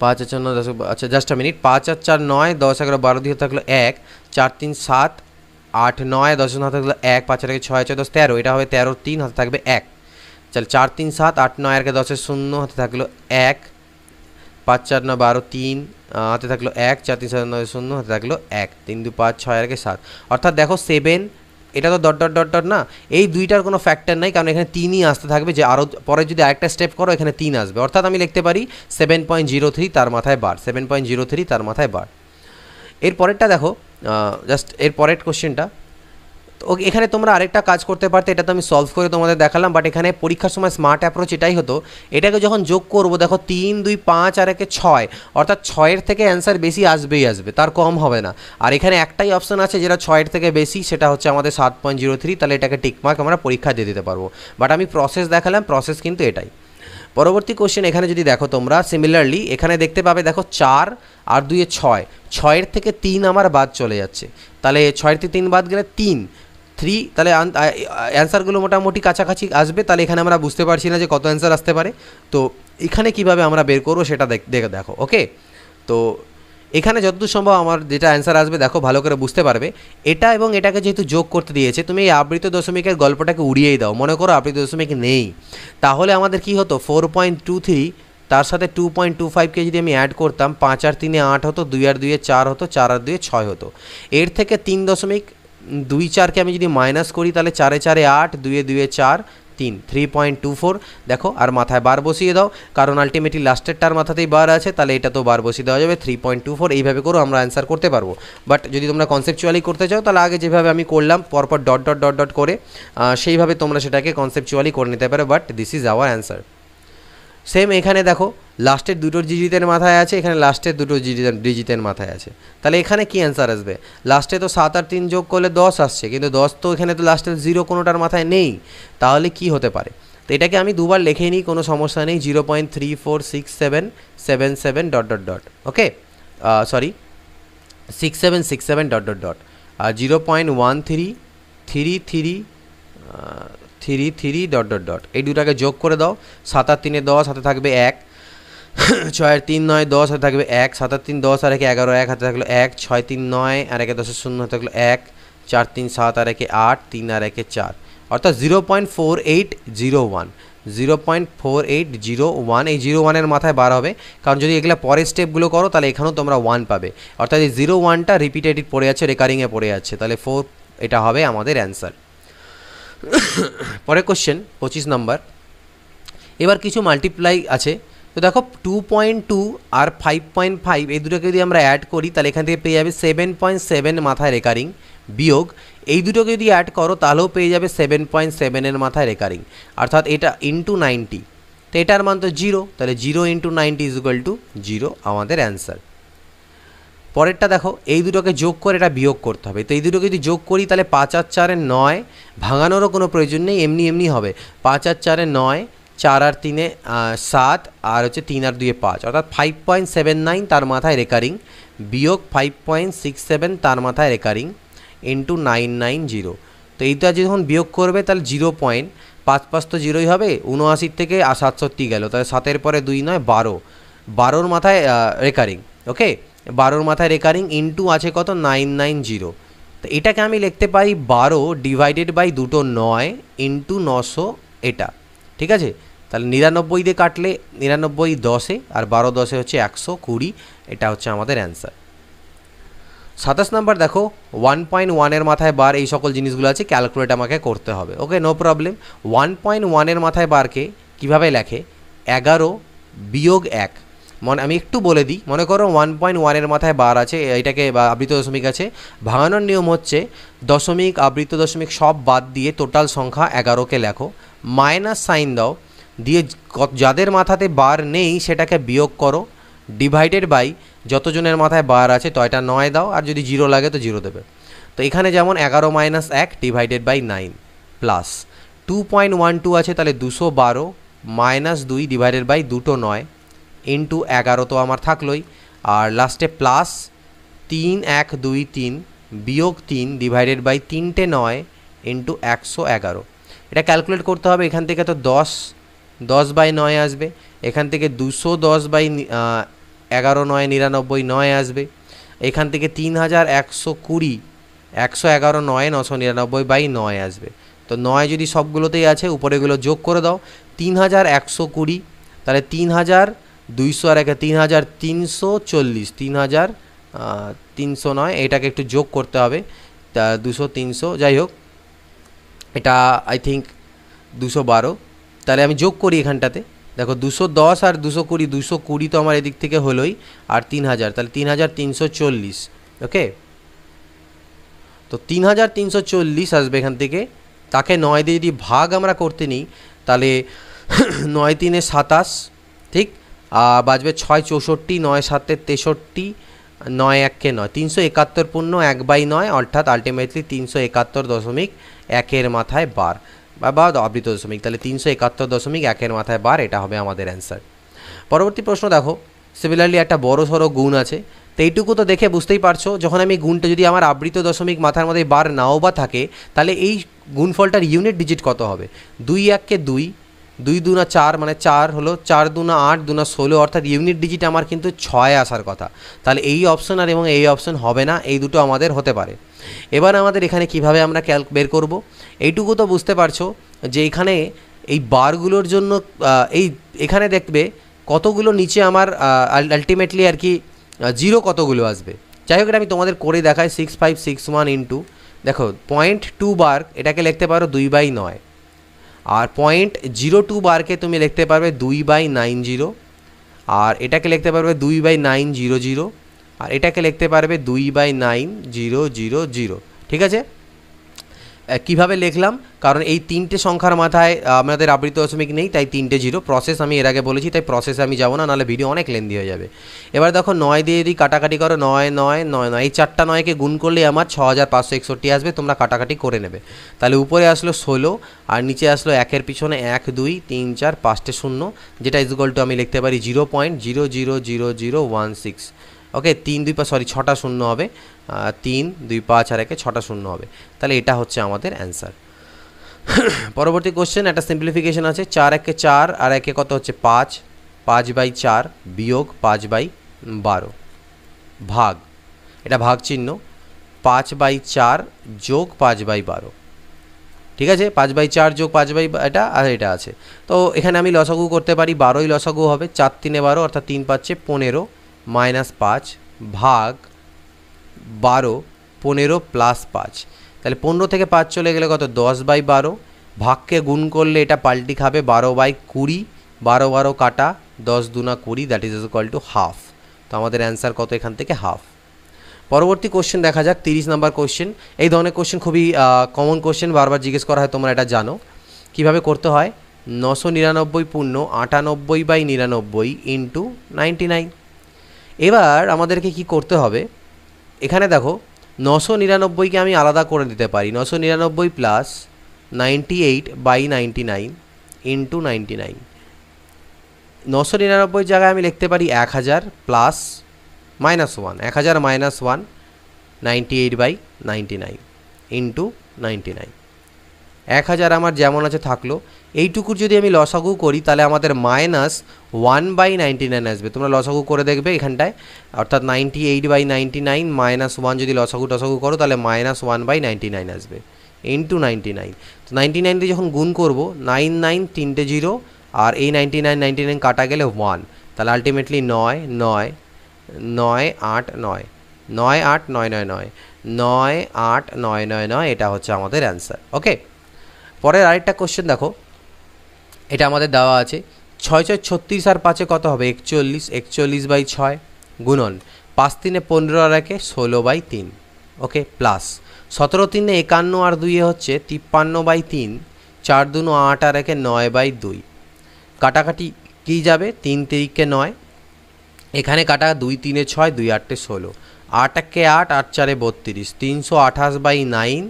5 আর 4 9 10, আচ্ছা জাস্ট আ মিনিট, 5 আর 4 9 10 11 12 2 হাতে থাকলো 1, 4 3 7 8 9 10 হাতে থাকলো 1, 5 আর 6 6 10 13, এটা হবে 13 3 হাতে থাকবে 1। চল 4 3 7 8 9 আর 10 0 হাতে থাকলো 1, 5 4 9 12 3 হাতে থাকলো 1, 4 3 7 9 0 হাতে থাকলো 1, 3 2 5 6 আর 7, অর্থাৎ দেখো 7, এটা তো ডট ডট ডট ডট না, এই দুইটার কোনো ফ্যাক্টর নাই, কারণ এখানে 3ই আসতে থাকবে, যে আরও পরে যদি আরেকটা স্টেপ করো এখানে 3 আসবে, অর্থাৎ আমি লিখতে পারি 7.03 তার মাথায় বার, 7.03 তার মাথায় বার। এর পরেরটা দেখো, জাস্ট এর পরের কোশ্চেনটা। তো এখানে তোমরা আরেকটা কাজ করতে পারতে, এটা তো আমি সলভ করে তোমাদের দেখালাম, বাট এখানে পরীক্ষার সময় স্মার্ট অ্যাপ্রোচ এটাই হতো, এটাকে যখন যোগ করবো দেখো 3 2 5 আর 1 6, অর্থাৎ 6-এর থেকে অ্যান্সার বেশি আসবেই আসবে, তার কম হবে না। আর এখানে একটাই অপশন আছে যেটা 6-এর থেকে বেশি, সেটা হচ্ছে আমাদের 7.03, তাহলে এটাকে টিকমার্ক আমরা পরীক্ষা দিয়ে দিতে পারবো। বাট আমি প্রসেস দেখালাম, প্রসেস কিন্তু এটাই। পরবর্তী কোশ্চেন এখানে যদি দেখো তোমরা, সিমিলারলি এখানে দেখতে পাবে দেখো 4 আর 2 6, 6-এর থেকে 3 আমার বাদ চলে যাচ্ছে, তাহলে 6-এর থেকে 3 বাদ গেলে 3 3, তাহলে অ্যান্সারগুলো মোটামুটি কাছাকাছি আসবে, তাহলে এখানে আমরা বুঝতে পারছি না যে কত অ্যান্সার আসতে পারে। তো এখানে কিভাবে আমরা বের করবো সেটা দেখো। ওকে, তো এখানে যতদূর সম্ভব আমার যেটা অ্যান্সার আসবে দেখো ভালো করে বুঝতে পারবে। এটা এবং এটাকে যেহেতু যোগ করতে দিয়েছে, তুমি এই আবৃত দশমিকের গল্পটাকে উড়িয়েই দাও, মনে করো আবৃত দশমিক নেই, তাহলে আমাদের কি হতো 4.23 তার সাথে 2.25কে যদি আমি অ্যাড করতাম, 5 আর 3 8 হতো, 2 আর 2 4 হতো, 4 আর 2 6 হতো। এর থেকে 3.24কে আমি যদি মাইনাস করি, তাহলে 4 4 8, 2 2 4 3, 3.24 দেখো, আর মাথায় বার বসিয়ে দাও, কারণ আলটিমেটলি লাস্টেরটার মাথাতেই বার আছে, তাহলে এটা তো বার বসিয়ে দেওয়া যাবে 3.24, এইভাবে করেও আমরা অ্যান্সার করতে পারবো। বাট যদি তোমরা কনসেপচুয়ালি করতে চাও, তাহলে আগে যেভাবে আমি করলাম পরপর ডট ডট ডট ডট করে, সেইভাবে তোমরা সেটাকে কনসেপচুয়ালি করে নিতে পারো, but this is our answer. Same এখানে দেখো লাস্টের দুটো ডিজিটের মাথায় আছে, এখানে লাস্টের দুটো ডিজিটের মাথায় আছে, তাহলে এখানে কি অ্যান্সার আসবে? লাস্টে তো 7 আর 3 যোগ করলে 10 আসছে, কিন্তু 10 তো এখানে তো লাস্টের 0 কোনোটার মাথায় নেই, তাহলে কি হতে পারে? তো এটাকে আমি দুবার লিখে নিই, কোনো সমস্যা নেই। 0.346777 ডট ডট ডট, ওকে, সরি 6767 ডট ডট ডট, আর 0.1333 ডট ডট ডট, এই দুটাকে যোগ করে দাও। 7 আর 3 10 হাতে থাকবে 1, 6 আর 3 9 10 হাতে থাকবে 1, 7 আর 3 10 আর 1 11 1 হাতে থাকলো 1, 6 3 9 আর 1 10 0 হাতে থাকলো 1, 4 3 7 আর 1 8, 3 আর 1 4, অর্থাৎ 0.4801, 0.4801, এই 01-এর মাথায় বার হবে, কারণ যদি এগুলো পরের স্টেপগুলো করো তাহলে এখানেও তোমরা 1 পাবে, অর্থাৎ এই 01টা রিপিটেটিভ পড়ে যাচ্ছে, রেকারিংয়ে পড়ে যাচ্ছে, তাহলে 4 এটা হবে আমাদের অ্যান্সার। পরের কোশ্চেন 25 নম্বর। এবার কিছু মাল্টিপ্লাই আছে, তো দেখো 2.2 আর 5.5 এই দুটোকে যদি আমরা অ্যাড করি, তাহলে এখান থেকে পেয়ে যাবে 7.7 মাথায় রেকারিং, বিয়োগ এই দুটোকে যদি অ্যাড করো তাহলেও পেয়ে যাবে 7.7-এর মাথায় রেকারিং, অর্থাৎ এটা ইন্টু 90, তো এটার মান তো 0, তাহলে 0 ইন্টু 90 ইজ ইকুয়াল টু 0 আমাদের অ্যান্সার। পরেরটা দেখো, এই দুটোকে যোগ করে এটা বিয়োগ করতে হবে। তো এই দুটোকে যদি যোগ করি তাহলে 5 আর 4 9, ভাঙানোরও কোনো প্রয়োজন নেই, এমনি এমনি হবে। 5 আর 4 9, 4 আর 3 7, আর হচ্ছে 3 আর 2 5, অর্থাৎ 5.79 তার মাথায় রেকারিং, বিয়োগ 5.67 তার মাথায় রেকারিং, ইন্টু 990। তো এইটা যখন বিয়োগ করবে তাহলে 0.5 5 তো 0ই হবে, 79 থেকে 67 গেল, তাহলে 7-এর পরে 2 9, 12, 12-র মাথায় রেকারিং। ওকে, 12-র মাথায় রেকারিং, ইন্টু আছে কত 990। তো এটাকে আমি লিখতে পারি 12 ডিভাইডেড বাই দুটো 9 ইন্টু 900 এটা, ঠিক আছে। তাহলে 99 দিয়ে কাটলে 99 10-এ, আর 12 10-এ হচ্ছে 120, এটা হচ্ছে আমাদের অ্যান্সার। 27 নাম্বার দেখো, 1.1-এর মাথায় বার, এই সকল জিনিসগুলো আছে, ক্যালকুলেট আমাকে করতে হবে। ওকে, নো প্রবলেম। 1.1-এর মাথায় বারকে কীভাবে লেখে, 11 বিয়োগ 1। আমি একটু বলে দিই, মনে করো 1.1-এর মাথায় বার আছে, এটাকে বা আবৃত দশমিক আছে, ভাঙানোর নিয়ম হচ্ছে দশমিক আবৃত দশমিক সব বাদ দিয়ে টোটাল সংখ্যা 11কে লেখো, মাইনাস সাইন দাও, দিয়ে যাদের মাথাতে বার নেই সেটাকে বিয়োগ করো, ডিভাইডেড বাই যতজনের মাথায় বার আছে তো এটা 9 দাও, আর যদি 0 লাগে তো 0 দেবে। তো এখানে যেমন 11 মাইনাস 1 ডিভাইডেড বাই 9, প্লাস 2.12 আছে, তাহলে 212 মাইনাস 2 ডিভাইডেড বাই দুটো 9 ইন্টু 11 তো আমার থাকলোই, আর লাস্টে প্লাস 3 1 2 3 বিয়োগ 3 ডিভাইডেড বাই 3টে 9 ইন্টু 111। এটা ক্যালকুলেট করতে হবে, এখান থেকে তো 10 বাই 9 আসবে, এখান থেকে 210 বাই 11 9 99 9 আসবে, এখান থেকে 3120 111 9 999 বাই 9 আসবে। তো 9 যদি সবগুলোতেই আছে, উপরেগুলো যোগ করে দাও, 3120, তাহলে 3200 আর 3340, 3300 নয়, এটাকে একটু যোগ করতে হবে, 200 300, যাই হোক এটা আই থিঙ্ক 212। তাহলে আমি যোগ করি এখানটাতে, দেখো 210 আর 220, 220 তো আমার এদিক থেকে হলোই, আর 3000, তাহলে 3340। ওকে, তো 3340 আসবে এখান থেকে। তাকে 9 দিয়ে যদি ভাগ আমরা করতে নিই তাহলে 9 3 27, ঠিক, বাজবে 6 64, 9 7 63, 9 1 9, 371 পূর্ণ 1/9, অর্থাৎ আলটিমেটলি 371.1-এর মাথায় বার বা আবৃত দশমিক, তাহলে 371.1-এর মাথায় বার, এটা হবে আমাদের অ্যান্সার। পরবর্তী প্রশ্ন দেখো, সিমিলারলি একটা বড় সড়ো গুণ আছে। তো এইটুকু তো দেখে বুঝতেই পারছো, যখন আমি গুণটা যদি আমার আবৃত দশমিক মাথার মধ্যে বার নাও বা থাকে, তাহলে এই গুণফলটার ইউনিট ডিজিট কত হবে। 2 1-কে 2, 2 2 4, মানে 4 হলো, 4 2 8, 2 16, অর্থাৎ ইউনিট ডিজিট আমার কিন্তু 6 আসার কথা। তাহলে এই অপশন আর এবং এই অপশন হবে না, এই দুটো আমাদের হতে পারে। এবার আমাদের এখানে কিভাবে আমরা বের করব, এইটুকু তো বুঝতে পারছো যে এখানে এই বারগুলোর জন্য এখানে দেখবে কতগুলো নিচে আমার আলটিমেটলি আর কি 0 কতগুলো আসবে। যাই হোক, এটা আমি তোমাদের করে দেখাই, 6561 ইন্টু, দেখো 0.2 বার এটাকে লিখতে পারো 2/9, আর 0.02 বারকে তুমি লিখতে পারবে 2/90, আর এটাকে লিখতে পারবে 2/900, আর এটাকে লিখতে পারবে 2/9000। ঠিক আছে, কিভাবে লিখলাম, কারণ এই তিনটে সংখ্যার মাথায় আমাদের আবৃত দশমিক নেই, তাই 3টে 0। প্রসেস আমি এর আগে বলেছি, তাই প্রসেসে আমি যাবো না, নাহলে ভিডিও অনেক লেন্দি হয়ে যাবে। এবার দেখো 9 দিয়ে যদি কাটাকাটি করো, 9 9 9 9, এই 4টা 9কে গুণ করলে আমার 6561 আসবে, তোমরা কাটাকাটি করে নেবে। তাহলে উপরে আসলো 16, আর নিচে আসলো 1-এর পিছনে 1 2 3 4 5টে 0, যেটা ইকুয়াল টু আমি লিখতে পারি 0.000016। ওকে, 3 2 5, সরি 6টা 0 হবে, 3 2 5 আর 1-এ 6টা 0 হবে। তাহলে এটা হচ্ছে আমাদের অ্যান্সার। পরবর্তী কোশ্চেন, একটা সিম্পলিফিকেশন আছে, 4 1-কে 4, আর 1-এ কত হচ্ছে 5, 5/4 বিয়োগ 5/12, ভাগ, এটা ভাগ চিহ্ন, 5/4 যোগ 5/12। ঠিক আছে, 5/4 যোগ 5/, এটা আর এটা আছে। তো এখানে আমি লসাগু করতে পারি, 12ই লসাগু হবে, 4 3 12, অর্থাৎ 3 5 15 মাইনাস 5 ভাগ 12, 15 প্লাস 5। তাহলে 15 থেকে 5 চলে গেলে কত, 10/12, ভাগকে গুণ করলে এটা পাল্টি খাবে 12/20, 12 12 কাটা, 10 2 20, that is equal to half. তো আমাদের অ্যান্সার কত এখান থেকে, হাফ। পরবর্তী কোশ্চেন দেখা যাক, 30 নম্বর কোশ্চেন। এই ধরনের কোশ্চেন খুবই কমন কোশ্চেন, বারবার জিজ্ঞেস করা হয়, তোমরা এটা জানো। কিভাবে করতে হয়, 999 পূর্ণ 98/99 ইন্টু 99। এবার আমাদেরকে কি করতে হবে, এখানে দেখো 999কে আমি আলাদা করে দিতে পারি, 999 প্লাস 98/99 ইন্টু 99। 999 জায়গায় আমি লিখতে পারি 1000 প্লাস -1, 1000 -1 98/99 ইন্টু 99। 1000 আমার যেমন আছে থাকলো। এইটুকুর যদি আমি লসাগু করি তাহলে আমাদের -1/99 আসবে। তোমরা লসাগু করে দেখবে এখানটায়, অর্থাৎ 98/99 -1 যদি লসাগু করো তাহলে -1/99 আসবে ইন্টু 99। তো 99 দিয়ে যখন গুণ করব, 99 তিনটে 0 আর এই 99 কাটা গেলে 1, তাহলে আলটিমেটলি 9 9 9 8 9 9 8 9 9 9 9 8 9 9 9, এটা হচ্ছে আমাদের অ্যান্সার। ওকে, পরের আরেকটা কোশ্চেন দেখো, এটা আমাদের দেওয়া আছে 6 6 36 আর 5 কত হবে 41, 41/6 গুণন 5 3 15 আর 1 16/3। ওকে, প্লাস 17 3 51 আর 2 হচ্ছে 53/3, 4 2 8 আর 1 9/2। কাটাকাটি কি যাবে, 3 3 9, এখানে কাটা 2 3 6 2 8 16, 8 1 8 8 4 32, 328/9।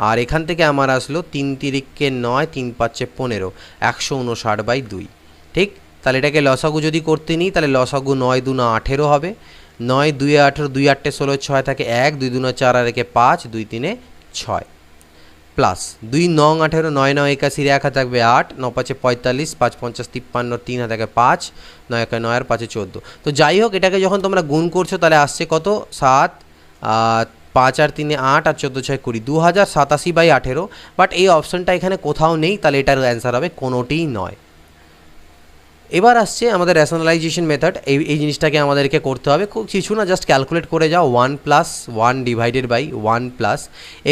আর এখান থেকে আমার আসলো 3 3 9 3 5 15, 159/2। ঠিক, তাহলে এটাকে লসাগু যদি করতে নিই তাহলে লসাগু 9 2 18 হবে, 9 2 18 2 8 16 6 থাকে 1, 2 2 4 আর 1 5, 2 3 6 প্লাস 2 9 18 9 9 81 1 থাকবে 8, 9 5 45, 5 50 53, 3 থাকে 5, 9 1 9 আর 5 14। তো যাই হোক, এটাকে যখন তোমরা গুণ করছো তাহলে আসছে কত 7, 5 আর 3 8 আর 14 6 20, 2087/18। বাট এই অপশনটা এখানে কোথাও নেই, তাহলে এটার অ্যান্সার হবে কোনোটিই নয়। এবার আসছে আমাদের রেশনালাইজেশন মেথড। এই জিনিসটাকে আমাদেরকে করতে হবে, কিছু না, জাস্ট ক্যালকুলেট করে যাও 1 + 1 ডিভাইডেড বাই 1 প্লাস,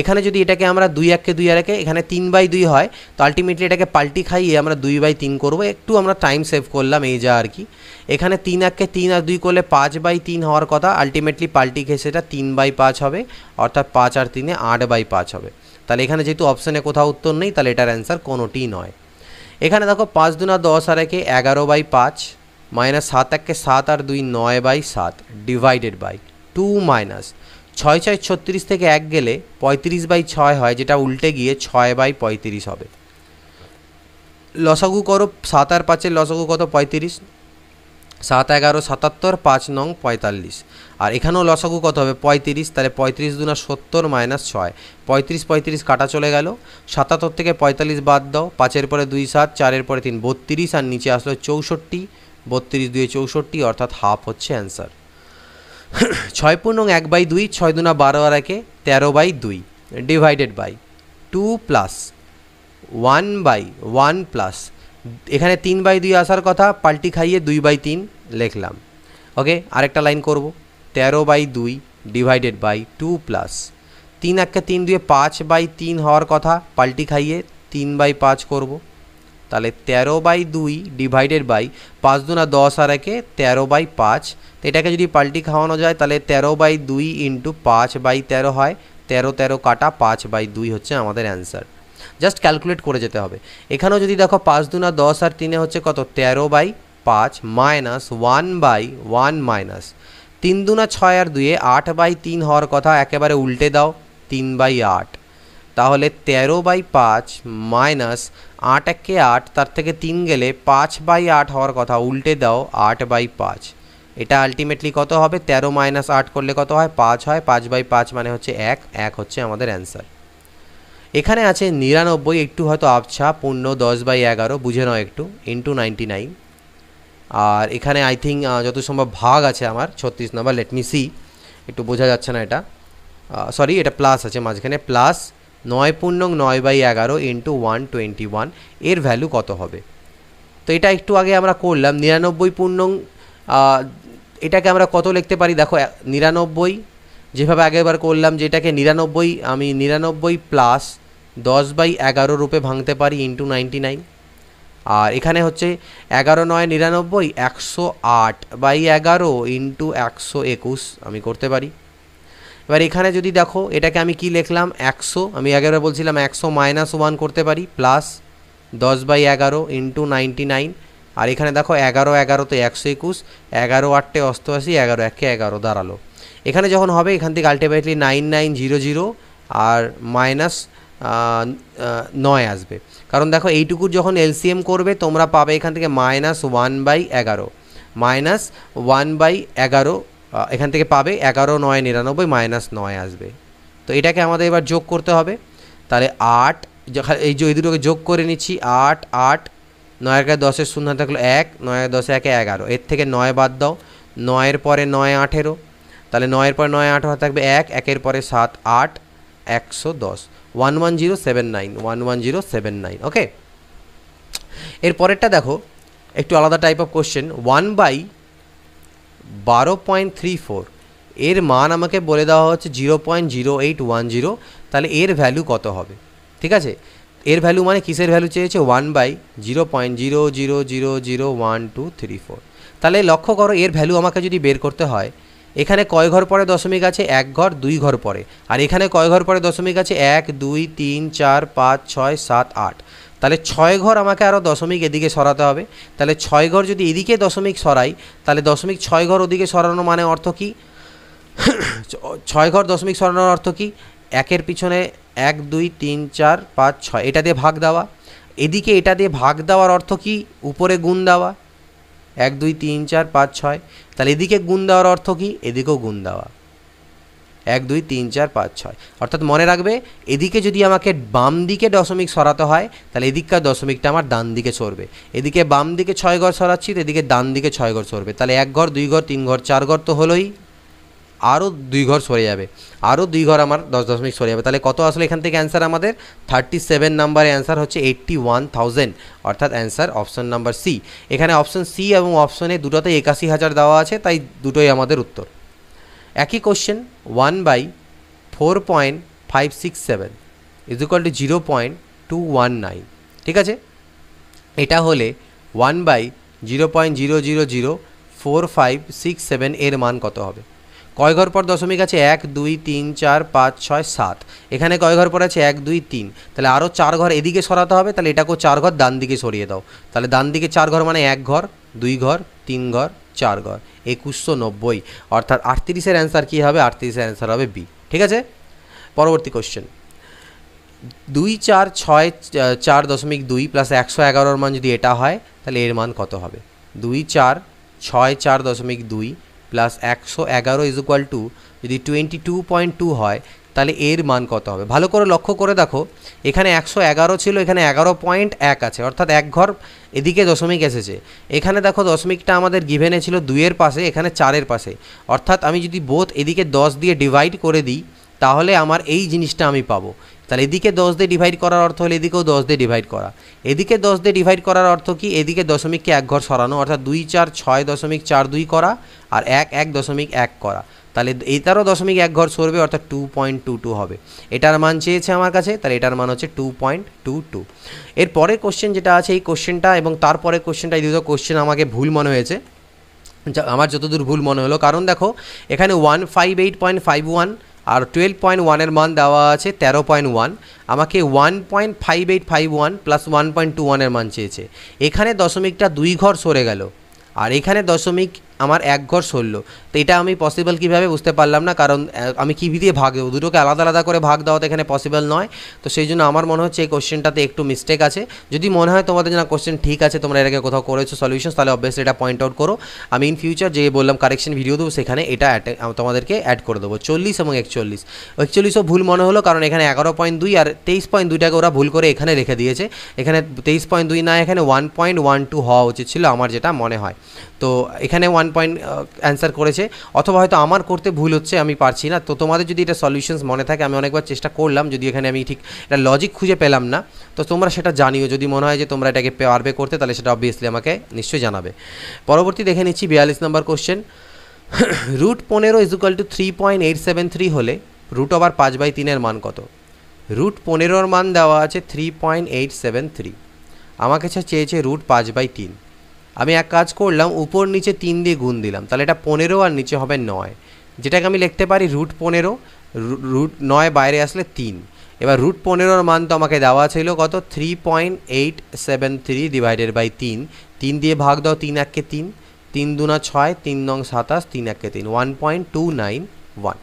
এখানে যদি এটাকে আমরা 2 1 2 আর 1 এখানে 3/2 হয়, তো আলটিমেটলি এটাকে পাল্টি খাইয়ে আমরা 2/3 করবো। একটু আমরা টাইম সেভ করলাম এই যা আর কি। এখানে 3 1 3 আর 2 করলে 5/3 হওয়ার কথা, আলটিমেটলি পাল্টি খেয়ে সেটা 3/5 হবে, অর্থাৎ 5 আর 3 8/5 হবে। তাহলে এখানে যেহেতু অপশানে কোথাও উত্তর নেই, তাহলে এটার অ্যান্সার কোনোটিই নয়। এখানে দেখো 5 2 10 আর 1 11/5 মাইনাস 7 1 7 আর 2 9/7 ডিভাইডেড বাই 2 মাইনাস 6 6 36 থেকে 1 গেলে 35/6 হয়, যেটা উল্টে গিয়ে 6/35 হবে। লসাগু করো, 7 আর 5 এর লসাগু কত 35, 7 11 77, 5 9 45, আর এখানেও লসাগু কত হবে 35, তাহলে 35 2 70 মাইনাস 6, 35 35 কাটা চলে গেল, 77 থেকে 45 বাদ দাও, 5 পরে 2 7, 4 পরে 3 32, আর নিচে আসলো 64, 32 2 64, অর্থাৎ হাফ হচ্ছে অ্যান্সার। 6 পূর্ণ 1/2, 6 2 12 আর 1 13/2 ডিভাইডেড বাই 2 প্লাস 1/1 প্লাস, এখানে 3/2 আসার কথা, পাল্টি খাইয়ে 2/3 লিখলাম। ওকে, আরেকটা লাইন করব, 13/2 ডিভাইডেড বাই 2 প্লাস 3 1 3 2 5/3 হওয়ার কথা, পাল্টি খাইয়ে 3/5 করব। তাহলে 13/2 ডিভাইডেড বাই 5 2 10 আর 1 13/5। তো এটাকে যদি পাল্টি খাওয়ানো যায় তাহলে 13/2 ইন্টু 5/13 হয়, 13 13 কাটা 5/2 হচ্ছে আমাদের অ্যান্সার। জাস্ট ক্যালকুলেট করে যেতে হবে। এখানেও যদি দেখো 5 2 10 আর 3 হচ্ছে কত 13/5 মাইনাস 1/1 মাইনাস 3 2 6 আর 2 8/3 হওয়ার কথা, একেবারে উল্টে দাও 3/8, তাহলে 13/5 মাইনাস 8 1 8, তার থেকে 3 গেলে 5/8 হওয়ার কথা, উল্টে দাও 8/5। এটা আলটিমেটলি কত হবে, 13 মাইনাস 8 করলে কত হয় 5 হয়, 5/5 মানে হচ্ছে 1, 1 হচ্ছে আমাদের অ্যান্সার। এখানে আছে 99, একটু হয়তো আবছা, পূর্ণ 10/11 বুঝে নাও একটু, ইন্টু 99। আর এখানে আই থিঙ্ক যত সম্ভব ভাগ আছে আমার 36 নম্বর, লেট মি সি, একটু বোঝা যাচ্ছে না এটা, সরি এটা প্লাস আছে মাঝখানে, প্লাস 9 পূর্ণ 9/11 ইন্টু 121, এর ভ্যালু কত হবে। তো এটা একটু আগে আমরা করলাম 99 পূর্ণ, এটাকে আমরা কত লিখতে পারি দেখো, 99 যেভাবে আগেবার করলাম, যেটাকে 99 আমি 99 প্লাস 10/11 রূপে ভাঙতে পারি ইন্টু 99। আর এখানে হচ্ছে 11 9 99, 108/11 ইন্টু 121 আমি করতে পারি। এবার এখানে যদি দেখো, এটাকে আমি কি লিখলাম 100, আমি আগেবার বলছিলাম 100 - 1 করতে পারি, প্লাস 10/11 ইন্টু 99, আর এখানে দেখো 11 তো 121, 11 8 88, 11 1 11 দাঁড়ালো। এখানে যখন হবে এখান থেকে আলটিমেটলি 9900 আর মাইনাস 9 আসবে, কারণ দেখো এইটুকুর যখন এলসিএম করবে তোমরা পাবে এখান থেকে -1/11, -1/11 এখান থেকে পাবে 11 9 99 -9 আসবে। তো এটাকে আমাদের এবার যোগ করতে হবে। তাহলে 8, এই যে এই দুটোকে যোগ করে নিচ্ছি, 8 8, 9 এর 10 এর 0 থাকলো 1, 9 এর 10 1 11, এর থেকে 9 বাদ দাও, 9 এর পরে 9 18, তাহলে 9 এর পরে 9 18 থাকবে 1, 1 এর পরে 7 8, 110, 11079, 11079। ওকে, এর পরেরটা দেখো একটু আলাদা টাইপ অফ কোশ্চেন। 1/12.34 এর মান আমাকে বলে দেওয়া হচ্ছে 0.0810, তাহলে এর ভ্যালু কত হবে? ঠিক আছে, এর ভ্যালু মানে কিসের ভ্যালু চেয়েছে? 1/0.00001234। তাহলে লক্ষ্য করো এর ভ্যালু আমাকে যদি বের করতে হয়, এখানে কয় ঘর পরে দশমিক আছে? 1 ঘর 2 ঘর পরে। আর এখানে কয় ঘর পরে দশমিক আছে? 1 2 3 4 5 6 7 8। তাহলে 6 ঘর আমাকে আরও দশমিক এদিকে সরাতে হবে। তাহলে 6 ঘর যদি এদিকে দশমিক সরাই, তাহলে দশমিক 6 ঘর ওদিকে সরানো মানে অর্থ কি? 6 ঘর দশমিক সরানোর অর্থ কি? 1-এর পিছনে 1 2 3 4 5 6 এটা দিয়ে ভাগ দেওয়া। এদিকে এটা দিয়ে ভাগ দেওয়ার অর্থ কি? উপরে গুণ দেওয়া, 1 2 3 4 5 6। তাহলে এদিকে গুণ দেওয়ার অর্থ কি? এদিকেও গুণ দেওয়া, 1 2 3 4 5 6। অর্থাৎ মনে রাখবে, এদিকে যদি আমাকে বাম দিকে দশমিক সরাতে হয়, তাহলে এদিককার দশমিকটা আমার ডান দিকে সরবে। এদিকে বাম দিকে 6 ঘর সরাচ্ছি, তো এদিকে ডান দিকে 6 ঘর সরবে। তাহলে 1 ঘর 2 ঘর 3 ঘর 4 ঘর তো হলোই, আরও 2 ঘর সরে যাবে, আরও 2 ঘর আমার 10 দশমিক সরে যাবে। তাহলে কত আসলে এখান থেকে অ্যান্সার আমাদের 37 নাম্বারে অ্যান্সার হচ্ছে 81,000, অর্থাৎ অ্যান্সার অপশন নাম্বার সি। এখানে অপশন সি এবং অপশনে দুটোতেই 81,000 দেওয়া আছে, তাই দুটোই আমাদের উত্তর। একই কোশ্চেন 1/4.567 ইজ ইকুয়াল টু 0.219। ঠিক আছে, এটা হলে 1/0.0004567 এর মান কত হবে? কয় ঘর পর দশমিক আছে? 1 2 3 4 5 6 7। এখানে কয় ঘর পর আছে? 1 2 3। তাহলে আরও 4 ঘর এদিকে সরাতে হবে, তাহলে এটাকেও 4 ঘর ডান দিকে সরিয়ে দাও। তাহলে ডান দিকে 4 ঘর মানে 1 ঘর 2 ঘর 3 ঘর 4 ঘর, 2190। অর্থাৎ 38-এর অ্যান্সার কী হবে? 38-এর অ্যান্সার হবে বি। ঠিক আছে, পরবর্তী কোশ্চেন 2 4 6 4.2 প্লাস 111 মান যদি এটা হয়, তাহলে এর মান কত হবে? 2 4 6 4.2 প্লাস 111 ইজ ইকুয়াল টু যদি 22.2 হয়, তাহলে এর মান কত হবে? ভালো করে লক্ষ্য করে দেখো, এখানে 111 ছিল, এখানে 11.1 আছে, অর্থাৎ 1 ঘর এদিকে দশমিক এসেছে। এখানে দেখো দশমিকটা আমাদের গিভেনে ছিল 2-এর পাশে, এখানে 4-এর পাশে। অর্থাৎ আমি যদি বোথ এদিকে 10 দিয়ে ডিভাইড করে দিই, তাহলে আমার এই জিনিসটা আমি পাবো। তাহলে এদিকে 10 দিয়ে ডিভাইড করার অর্থ হলে এদিকেও 10 দিয়ে ডিভাইড করা। এদিকে 10 দিয়ে ডিভাইড করার অর্থ কি? এদিকে দশমিককে 1 ঘর সরানো, অর্থাৎ 2 4 6.42 করা আর 1 1.1 করা। তাহলে এটারও দশমিক 1 ঘর সরবে, অর্থাৎ 2.22 হবে। এটার মান চেয়েছে আমার কাছে, তাহলে এটার মান হচ্ছে 2.22। এর পরের কোশ্চেন যেটা আছে, এই কোশ্চেনটা এবং তারপরের কোশ্চেনটা, এই দুটো কোশ্চেন আমাকে ভুল মনে হয়েছে, আমার যতদূর ভুল মনে হলো। কারণ দেখো এখানে 158.51 আর 12.1 এর মান দেওয়া আছে 13.1, আমাকে 1.5851 প্লাস 1.21 এর মান চেয়েছে। এখানে দশমিকটা 2 ঘর সরে গেল, আর এখানে দশমিক আমার 1 ঘর সরলো। তো এটা আমি পসিবল কীভাবে বুঝতে পারলাম না, কারণ আমি কী দিয়ে ভাগ দেবো? দুটোকে আলাদা আলাদা করে ভাগ দেওয়া তো এখানে পসিবল নয়। তো সেই জন্য আমার মনে হচ্ছে এই কোশ্চেনটাতে একটু মিস্টেক আছে। যদি মনে হয় তোমাদের না কোশ্চেন ঠিক আছে, তোমরা এর আগে কোথাও করেছো সলিউশন, তাহলে অবভিয়াসলি এটা পয়েন্ট আউট করো। আমি ইন ফিউচার যে বললাম কারেকশন ভিডিও দেবো, সেখানে এটা তোমাদেরকে অ্যাড করে দেবো। 40 এবং 41ও ভুল মনে হলো, কারণ এখানে 11.2 আর 23.2টাকে ওরা ভুল করে এখানে রেখে দিয়েছে। এখানে 23.2 না, এখানে 1.12 হওয়া উচিত ছিল, আমার যেটা মনে হয়। তো এখানে 1 পয়েন্ট অ্যান্সার করেছে, অথবা হয়তো আমার করতে ভুল হচ্ছে, আমি পারছি না। তো তোমাদের যদি এটা সলিউশনস মনে থাকে, আমি অনেকবার চেষ্টা করলাম, যদি এখানে আমি ঠিক এটা লজিক খুঁজে পেলাম না, তো তোমরা সেটা জানিও। যদি মনে হয় যে তোমরা এটাকে পারবে করতে, তাহলে সেটা অবভিয়াসলি আমাকে নিশ্চয়ই জানাবে। পরবর্তী দেখে নিচ্ছি 42 নম্বর কোশ্চেন। √15 ইজ ইকুয়াল টু 3.873 হলে √5/3 এর মান কত? √15 মান দেওয়া আছে 3.873, আমার কাছে চেয়েছে √5/3। আমি এক কাজ করলাম, উপর নিচে 3 দিয়ে গুণ দিলাম, তাহলে এটা 15 আর নিচে হবে 9, যেটাকে আমি লিখতে পারি √15, √9 বাইরে আসলে 3। এবার রুট 15 মান তো আমাকে দেওয়া ছিল কত 3.873 ডিভাইডেড বাই 3, 3 দিয়ে ভাগ দাও, 3 1 3, 3 2 6, 3 9 27, 3 1 3, 1.291।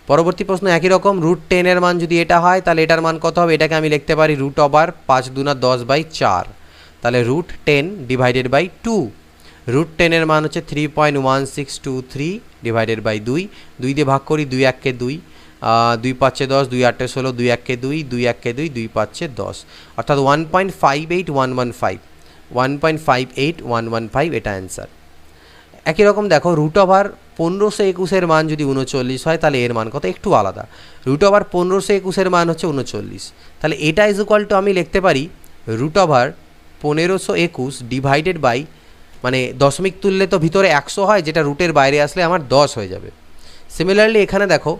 পরবর্তী প্রশ্ন একই রকম, রুট 10 এর মান যদি এটা হয় তাহলে এটার মান কত হবে? এটাকে আমি লিখতে পারি রুট ওভার 5 2 10 বাই 4, তাহলে রুট 10 ডিভাইডেড বাই 2। রুট 10 এর মান হচ্ছে 3.1623 ডিভাইডেড বাই 2, 2 দিয়ে ভাগ করি, 2 1 2, 2 5 10, 2 8 16, 2 1 2, 2 1 2, 2 5 10, অর্থাৎ 1.58115, 1.58115 এটা অ্যান্সার। একই রকম দেখো রুট ওভার 1521 মান যদি 39 হয় তাহলে এর মান কত? একটু আলাদা। রুট ওভার 1521 মান হচ্ছে 39, তাহলে এটা ইজ ইকুয়াল টু আমি লিখতে পারি রুট ওভার 1521 ডিভাইডেড বাই, মানে দশমিক তুললে তো ভিতরে 100 হয়, যেটা রুটের বাইরে আসলে আমার 10 হয়ে যাবে। সিমিলারলি এখানে দেখো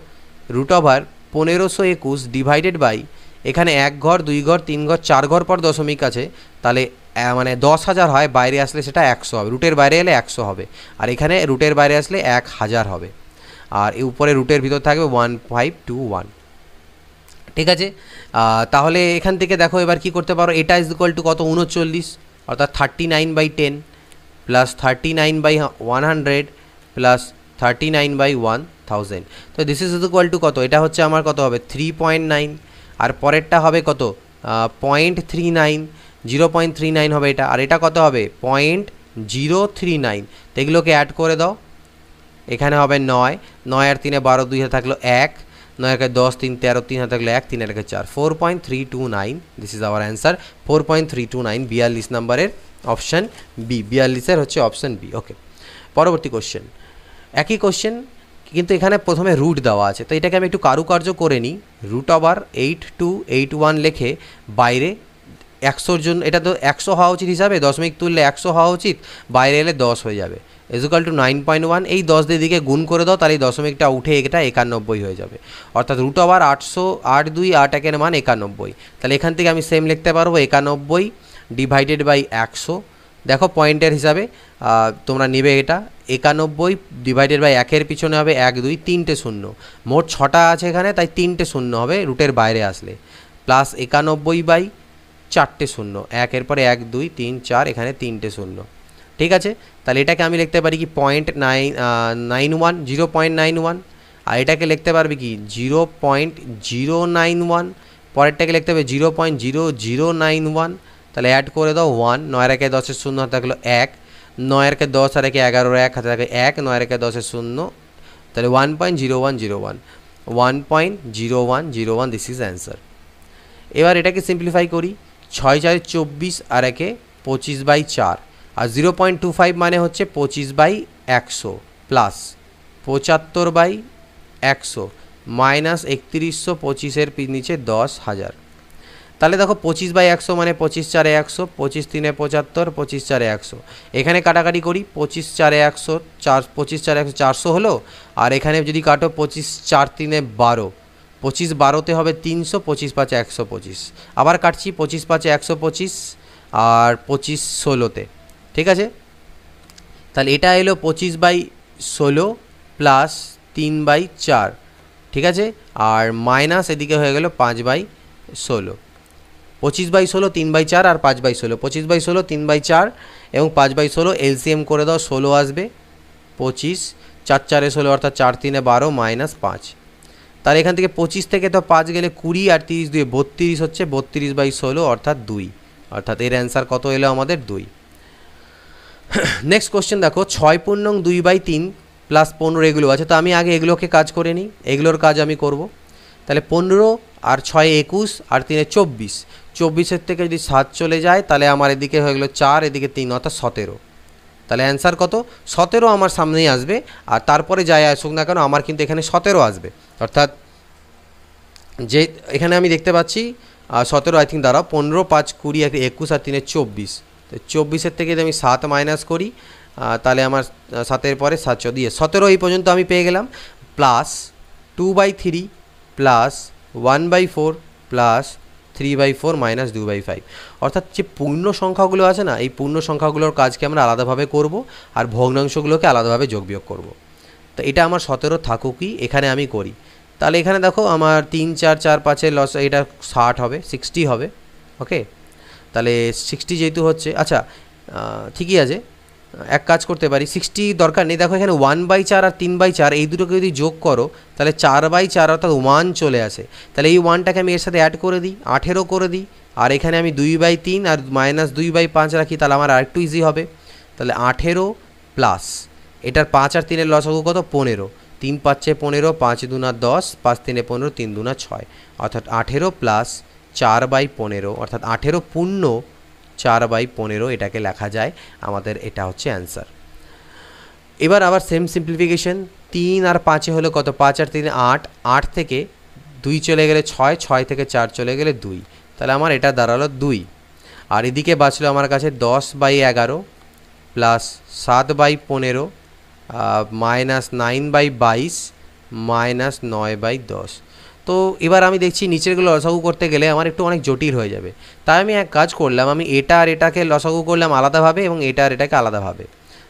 রুট ওভার 1521 ডিভাইডেড বাই, এখানে 1 ঘর 2 ঘর 3 ঘর 4 ঘর পর দশমিক আছে, তাহলে মানে 10,000 হয়, বাইরে আসলে সেটা 100 হবে, রুটের বাইরে এলে 100 হবে, আর এখানে রুটের বাইরে আসলে 1000 হবে, আর এই উপরে রুটের ভিতর থাকবে 1521। ঠিক আছে, তাহলে এখান থেকে দেখো এবার কি করতে পারো, এটা ইজ ইকুয়াল টু কত? 39, অর্থাৎ 39/10 প্লাস 39/100 প্লাস 39/1000, তো দিস ইজ ইকুয়াল টু কত? এটা হচ্ছে আমার কত হবে? 3.9, আর পরেরটা হবে কত? 0.39, 0.39 হবে এটা, আর এটা কত হবে? 0.039, তো এগুলোকে অ্যাড করে দাও, এখানে হবে 9, 9 আর 3 12, 2 হাতে থাকলো 1, 9 একে 10, 3 13, 3 হাতে থাকলো 1, 3 একে 4, 4.329, দিস ইজ আওয়ার অ্যান্সার 4.329, 42 নম্বরের অপশান বি, 42-এর হচ্ছে অপশান বি। ওকে, পরবর্তী কোশ্চেন, একই কোশ্চেন কিন্তু এখানে প্রথমে রুট দেওয়া আছে, তো এটাকে আমি একটু কারুকার্য করে নিই। রুট ওভার 8281 লিখে বাইরে 100-র জন্য, এটা তো 100 হওয়া উচিত হিসাবে, দশমিক তুললে 100 হওয়া উচিত, বাইরে এলে 10 হয়ে যাবে, ইকুয়াল টু 9.1, এই 10 দিয়ে দিকে গুণ করে দাও, তাহলে এই দশমিকটা উঠে এটা 91 হয়ে যাবে, অর্থাৎ রুট ওভার 800 8 2 8 1-এর মান 91, তাহলে এখান থেকে আমি সেম লিখতে পারবো 91 ডিভাইডেড বাই 100। দেখো পয়েন্টের হিসাবে তোমরা নেবে এটা, 91 ডিভাইডেড বাই 1-এর পিছনে হবে 1 2 3টে শূন্য, মোট 6টা আছে এখানে, তাই 3টে শূন্য হবে রুটের বাইরে আসলে, প্লাস 91 বাই 4টে শূন্য, 1-এর পরে 1 2 3 4, এখানে 3টে শূন্য। ঠিক আছে, তাহলে এটাকে আমি লিখতে পারি কি 0.91, আর এটাকে লিখতে পারবে কি 0.091, পরেরটাকে লিখতে হবে 0.0091, তাহলে অ্যাড করে দাও 1, 9 একে 10-এর শূন্য হাতে থাকলো 1, 9 একে 10 আর একে 11, 1 হাতে থাকে 1, 9 একে 10-এর শূন্য, তাহলে 1.0101, 1.0101, দিস ইজ অ্যান্সার। এবার এটাকে সিম্পলিফাই করি, 6 4 24 আর একে 25/4, আর 0.25 মানে হচ্ছে 25/100 প্লাস 75/100 মাইনাস 3125-এর নিচে 10,000, তাহলে দেখো 25/100 মানে 25 4 100, 25 3 75, 25 4 100, এখানে কাটাকাটি করি, 25 4 100, 25 4 100 400 হলো, আর এখানে যদি কাটো 25 4 3 12, 25 12-তে হবে 300, 25 5 125, আবার কাটছি 25 5 125 আর 25 16-তে। ঠিক আছে, তাহলে এটা এলো 25/16 প্লাস 3/4, ঠিক আছে, আর মাইনাস এদিকে হয়ে গেল 5/16, 25/16 3/4 আর 5/16, 25/16 3/4 এবং 5/16 এলসিএম করে দাও, 16 আসবে, 25 4 4 16, অর্থাৎ 4 3 12 মাইনাস 5, তাহলে এখান থেকে 25 থেকে তো 5 গেলে 20 আর 30 2 32 হচ্ছে, 32/16 অর্থাৎ 2, অর্থাৎ এর অ্যান্সার কত এলো আমাদের 2। নেক্সট কোশ্চেন দেখো, 6 পূর্ণং 2/3 প্লাস 15 এগুলো আছে, তো আমি আগে এগুলোকে কাজ করে নিই, এগুলোর কাজ আমি করব, তাহলে 15 আর 6 21 আর 3 24, 24-এর থেকে যদি 7 চলে যায় তাহলে আমার এদিকে হয়ে গেলো 4, এদিকে 3, অর্থাৎ 17, তাহলে অ্যান্সার কত? 17 আমার সামনেই আসবে, আর তারপরে যাই আসুক না কেন আমার কিন্তু এখানে 17 আসবে, অর্থাৎ যে এখানে আমি দেখতে পাচ্ছি 17, আই থিঙ্ক দাঁড়াও, 15 5 20 21 আর 3 24, তো 24-এর থেকে যদি আমি 7 মাইনাস করি তাহলে আমার 7-এর পরে 7 দিয়ে 17 এই পর্যন্ত আমি পেয়ে গেলাম, প্লাস 2/3 প্লাস 1/4 প্লাস 3/4 মাইনাস 2/5, অর্থাৎ যে পূর্ণ সংখ্যাগুলো আছে না, এই পূর্ণ সংখ্যাগুলোর কাজকে আমরা আলাদাভাবে করব, আর ভগ্নাংশগুলোকে আলাদাভাবে যোগ বিয়োগ করব। তো এটা আমার 17 থাকুকই, এখানে আমি করি, তাহলে এখানে দেখো আমার 3 4 4 5-এর লস, এটা 60 হবে, 60 হবে। ওকে, তাহলে 60 যেহেতু হচ্ছে, আচ্ছা ঠিকই আছে, এক কাজ করতে পারি, 60 দরকার নেই। দেখো এখানে 1/4 আর 3/4 এই দুটোকে যদি যোগ করো তাহলে 4/4 অর্থাৎ 1 চলে আসে। তাহলে এই 1টাকে আমি এর সাথে অ্যাড করে দিই, 18 করে দিই, আর এখানে আমি 2/3 আর -2/5 রাখি, তাহলে আমার আরেকটু ইজি হবে। তাহলে 18 প্লাস এটার 5 আর 3-এর লসাগু কত, 15, 3 5 15, 5 2 10, 5 3 15, 3 2 6, অর্থাৎ 18 প্লাস 4/15 অর্থাৎ 18 পূর্ণ 4/15 এটাকে লেখা যায় আমাদের, এটা হচ্ছে অ্যান্সার। এবার আবার সেম সিম্পলিফিকেশন, 3 আর 5-এ হলো কত, 5 আর 3 8, 8 থেকে 2 চলে গেলে 6, 6 থেকে 4 চলে গেলে 2, তাহলে আমার এটা দাঁড়ালো 2। আর এদিকে বাঁচলো আমার কাছে 10/11 প্লাস 7/15 মাইনাস 9/22 মাইনাস 9/10। তো এবার আমি দেখছি নিচেরগুলো লসাগু করতে গেলে আমার একটু অনেক জটিল হয়ে যাবে, তাই আমি এক কাজ করলাম, আমি এটা আর এটাকে লসাগু করলাম আলাদাভাবে এবং এটা আর এটাকে আলাদাভাবে।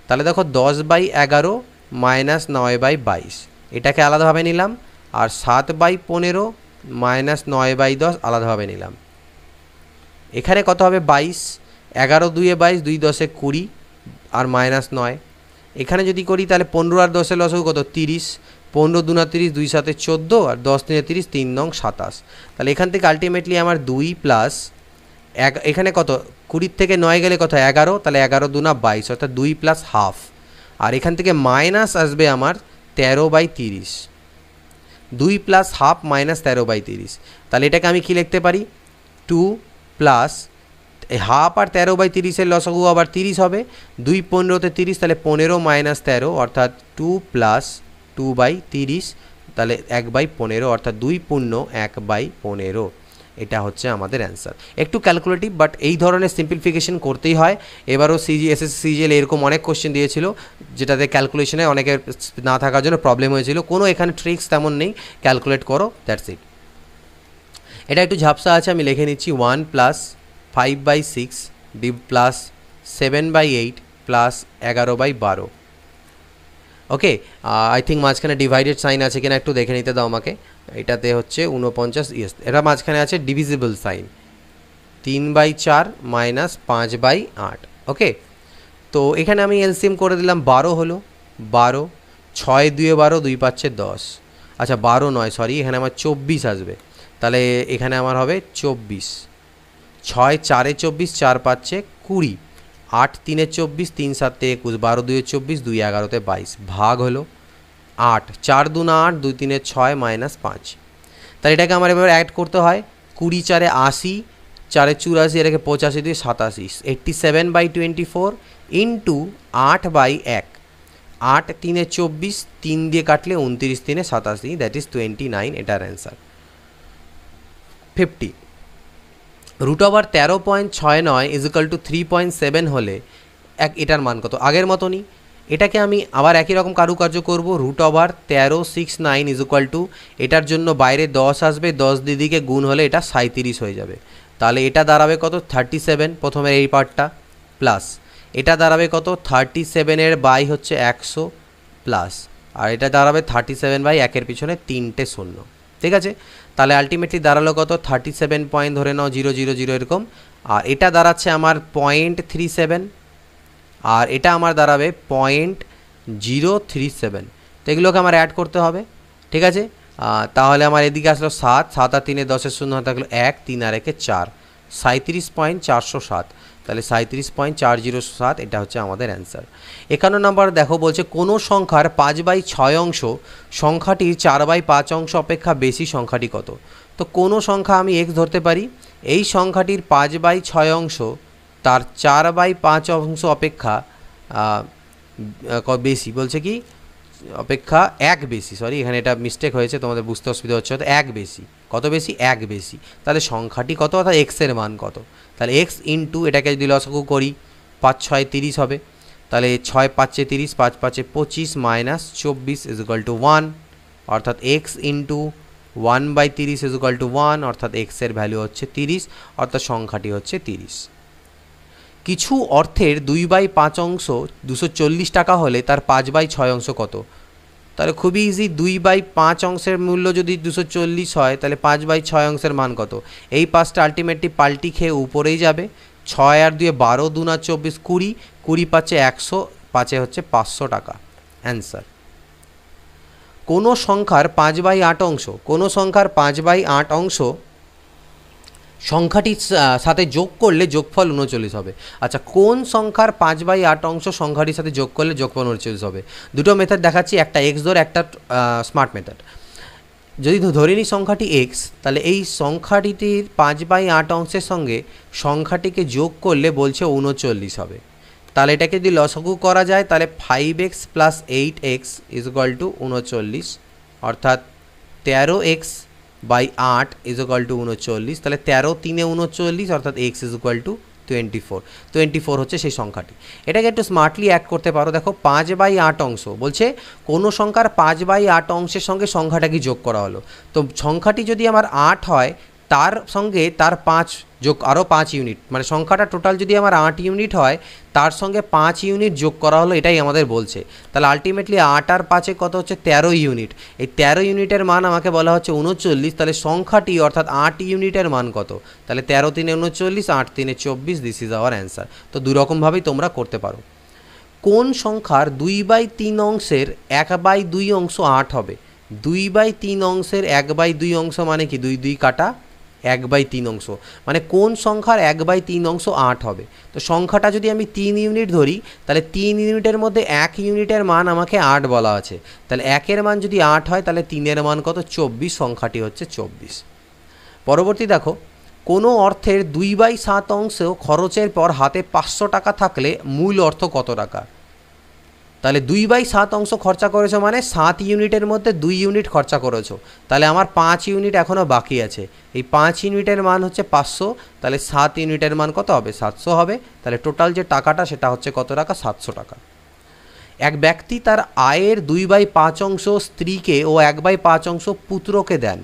তাহলে দেখো 10/11 মাইনাস 9/22 এটাকে আলাদাভাবে নিলাম, আর 7/15 মাইনাস 9/10 আলাদাভাবে নিলাম। এখানে কত হবে 22, 11 2 22, 2 10 20 আর মাইনাস 9। এখানে যদি করি তাহলে 15 আর 10-এর লসাগু কত, 30, 15 2 30, 2 7 14 আর 10 3 30, 3 9 27। তাহলে এখান থেকে আলটিমেটলি আমার 2 প্লাস এখানে কত, 20 থেকে 9 গেলে কত 11, তাহলে 11 2 22 অর্থাৎ 2 প্লাস হাফ, আর এখান থেকে মাইনাস আসবে আমার 13/30, 2 প্লাস হাফ মাইনাস 13/30। তাহলে এটাকে আমি কি লিখতে পারি, 2 প্লাস হাফ আর 13/30-এর লসাগু আবার 30 হবে, 2 15-তে 30, তাহলে 15 মাইনাস 13 অর্থাৎ 2 প্লাস 2/30, তাহলে 1/15 অর্থাৎ 2 পূর্ণ 1/15। এটা হচ্ছে আমাদের অ্যান্সার। একটু ক্যালকুলেটিভ, বাট এই ধরনের সিম্পলিফিকেশন করতেই হয়। এবারও এসএসসি সিজিএল এরকম অনেক কোশ্চেন দিয়েছিল যেটাতে ক্যালকুলেশনে অনেকের না থাকার জন্য প্রবলেম হয়েছিল। কোনো এখানে ট্রিক্স তেমন নেই, ক্যালকুলেট করো, দ্যাটস ইট। এটা একটু ঝাপসা আছে, আমি লিখে নিচ্ছি 1 plus 5/6 D plus 7/8 plus 11/12। Okay, I think মাঝখানে ডিভাইডেড সাইন আছে কিনা একটু দেখে নিতে দাও আমাকে। এটাতে হচ্ছে 49, ইয়েস, এটা মাঝখানে আছে ডিভিজিবল সাইন, 3/4 মাইনাস 5/8। ওকে, তো এখানে আমি এলসিএম করে দিলাম, 12 হলো, 12, 6 2 12, 2 5 10, আচ্ছা 12 নয়, সরি, এখানে আমার 24 আসবে। তাহলে এখানে আমার হবে 24, 6 4 24, 4 5 20, 8 3 24, 3 7 21, 12 2 24, 2 11 22, ভাগ হলো 8, 4 2 8, 2 3 6 মাইনাস 5। তাহলে এটাকে আমার এবার অ্যাড করতে হয়, 20 4 80, 4 84, এটাকে 85 2 87, 87/24 ইন্টু 8/1, 8 3 24, 3 দিয়ে কাটলে 29 3 87, দ্যাট ইজ 29, এটার অ্যান্সার। 50 √13.69 = 3.7 হলে এটার মান কত, আগের মতনই এটাকে আমি আবার একই রকম কারুকার্য করব। √1369 এটার জন্য বাইরে 10 আসবে, 10 দিদিকে গুণ হলে এটা 37 হয়ে যাবে। তাহলে এটা দাঁড়াবে কত, 37, প্রথমের এই পার্টটা, প্লাস এটা দাঁড়াবে কত, 37-এর বাই হচ্ছে 100 প্লাস, আর এটা দাঁড়াবে 37/1-এর পিছনে 3টে শূন্য। ঠিক আছে, তাহলে আলটিমেটলি দাঁড়ালো কত, 37 পয়েন্ট ধরে নাও 000 এরকম, আর এটা দাঁড়াচ্ছে আমার 0.37, আর এটা আমার দাঁড়াবে 0.037। তো এগুলোকে আমার অ্যাড করতে হবে। ঠিক আছে, তাহলে আমার এদিকে আসলো 7, 7 আর 3 10-এর শূন্য থাকলো 1, 3 আর 1 4, 37.407। তাহলে 37.407 এটা হচ্ছে আমাদের অ্যান্সার। 51 নম্বর দেখো, বলছে কোনো সংখ্যার 5/6 অংশ সংখ্যাটির 4/5 অংশ অপেক্ষা বেশি সংখ্যাটি কত। তো কোনো সংখ্যা আমি x ধরতে পারি, এই সংখ্যাটির 5/6 অংশ তার 4/5 অংশ অপেক্ষা বেশি, বলছে কি অপেক্ষা 1 বেশি, সরি এখানে এটা মিস্টেক হয়েছে, তোমাদের বুঝতে অসুবিধা হচ্ছে, হয়তো 1 বেশি, কত বেশি, 1 বেশি। তাহলে সংখ্যাটি কত, অর্থাৎ এক্সের মান কত। তাহলে x ইন্টু এটাকে যদি লসাগু করি 5 6 30 হবে, তাহলে 6 5 30, 5 5 25 মাইনাস 24 = 1, অর্থাৎ x ইন্টু 1/30 = 1, অর্থাৎ x এর ভ্যালু হচ্ছে 30, অর্থাৎ সংখ্যাটি হচ্ছে 30। কিছু অর্থের 2/5 অংশ 240 টাকা হলে তার 5/6 অংশ কত। তাহলে খুবই ইজি, 2/5 অংশের মূল্য যদি 240 হয় তাহলে 5/6 অংশের মান কত? এই 5টা আলটিমেটলি পাল্টি খেয়ে উপরেই যাবে। 6 আর 2 12, 2 আর 24 20, 20 পাচ্ছে 100, 5 হচ্ছে 500 টাকা। অ্যান্সার। কোনো সংখ্যার 5/8 অংশ, কোনো সংখ্যার 5/8 অংশ সংখ্যাটির সাথে যোগ করলে যোগফল 39 হবে। আচ্ছা, কোন সংখ্যার 5/8 অংশ সংখ্যাটির সাথে যোগ করলে যোগফল 39 হবে? দুটো মেথড দেখাচ্ছি, একটা এক্স ধর, একটা স্মার্ট মেথড। যদি ধরে নিই সংখ্যাটি এক্স, তাহলে এই সংখ্যাটির 5/8 অংশের সঙ্গে সংখ্যাটিকে যোগ করলে বলছে 39 হবে। তাহলে এটাকে যদি লসাগু করা যায় তাহলে 5x + 8x = 39, অর্থাৎ 13x/8 = 39। তাহলে 13 3 39, অর্থাৎ x = 24। 24 হচ্ছে সেই সংখ্যাটি। এটাকে একটু স্মার্টলি অ্যাড করতে পারো। দেখো 5/8 অংশ বলছে কোনো সংখ্যার 5/8 অংশের সঙ্গে সংখ্যাটাকে যোগ করা হলো। তো সংখ্যাটি যদি আমার 8 হয়, তার সঙ্গে তার 5 যোগ আরও 5 ইউনিট, মানে সংখ্যাটা টোটাল যদি আমার 8 ইউনিট হয়, তার সঙ্গে 5 ইউনিট যোগ করা হলো, এটাই আমাদের বলছে। তাহলে আলটিমেটলি 8 আর 5 কত হচ্ছে? 13 ইউনিট। এই 13 ইউনিটের মান আমাকে বলা হচ্ছে 39। তাহলে সংখ্যাটি অর্থাৎ 8 ইউনিটের মান কত? তাহলে 13 3 39, 8 3 24, দিস ইজ আওয়ার অ্যান্সার। তো দুরকমভাবেই তোমরা করতে পারো। কোন সংখ্যার 2/3 অংশের 1/2 অংশ 8 হবে? 2/3 অংশের 1/2 অংশ মানে কি? 2 2 কাটা 1/3 অংশ, মানে কোন সংখ্যার 1/3 অংশ 8 হবে? তো সংখ্যাটা যদি আমি 3 ইউনিট ধরি, তাহলে 3 ইউনিটের মধ্যে 1 ইউনিটের মান আমাকে 8 বলা আছে। তাহলে 1-এর মান যদি 8 হয়, তাহলে 3-এর মান কত? 24, সংখ্যাটি হচ্ছে 24। পরবর্তী দেখো, কোনো অর্থের 2/7 অংশ খরচের পর হাতে 500 টাকা থাকলে মূল অর্থ কত টাকা? তাহলে 2/7 অংশ খরচা করেছো মানে 7 ইউনিটের মধ্যে 2 ইউনিট খরচা করেছো। তাহলে আমার 5 ইউনিট এখনও বাকি আছে। এই 5 ইউনিটের মান হচ্ছে 500, তাহলে 7 ইউনিটের মান কত হবে? 700 হবে। তাহলে টোটাল যে টাকাটা সেটা হচ্ছে কত টাকা? 700 টাকা। এক ব্যক্তি তার আয়ের 2/5 অংশ স্ত্রীকে ও 1/5 অংশ পুত্রকে দেন।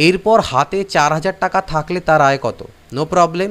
এরপর হাতে 4000 টাকা থাকলে তার আয় কত? নো প্রবলেম,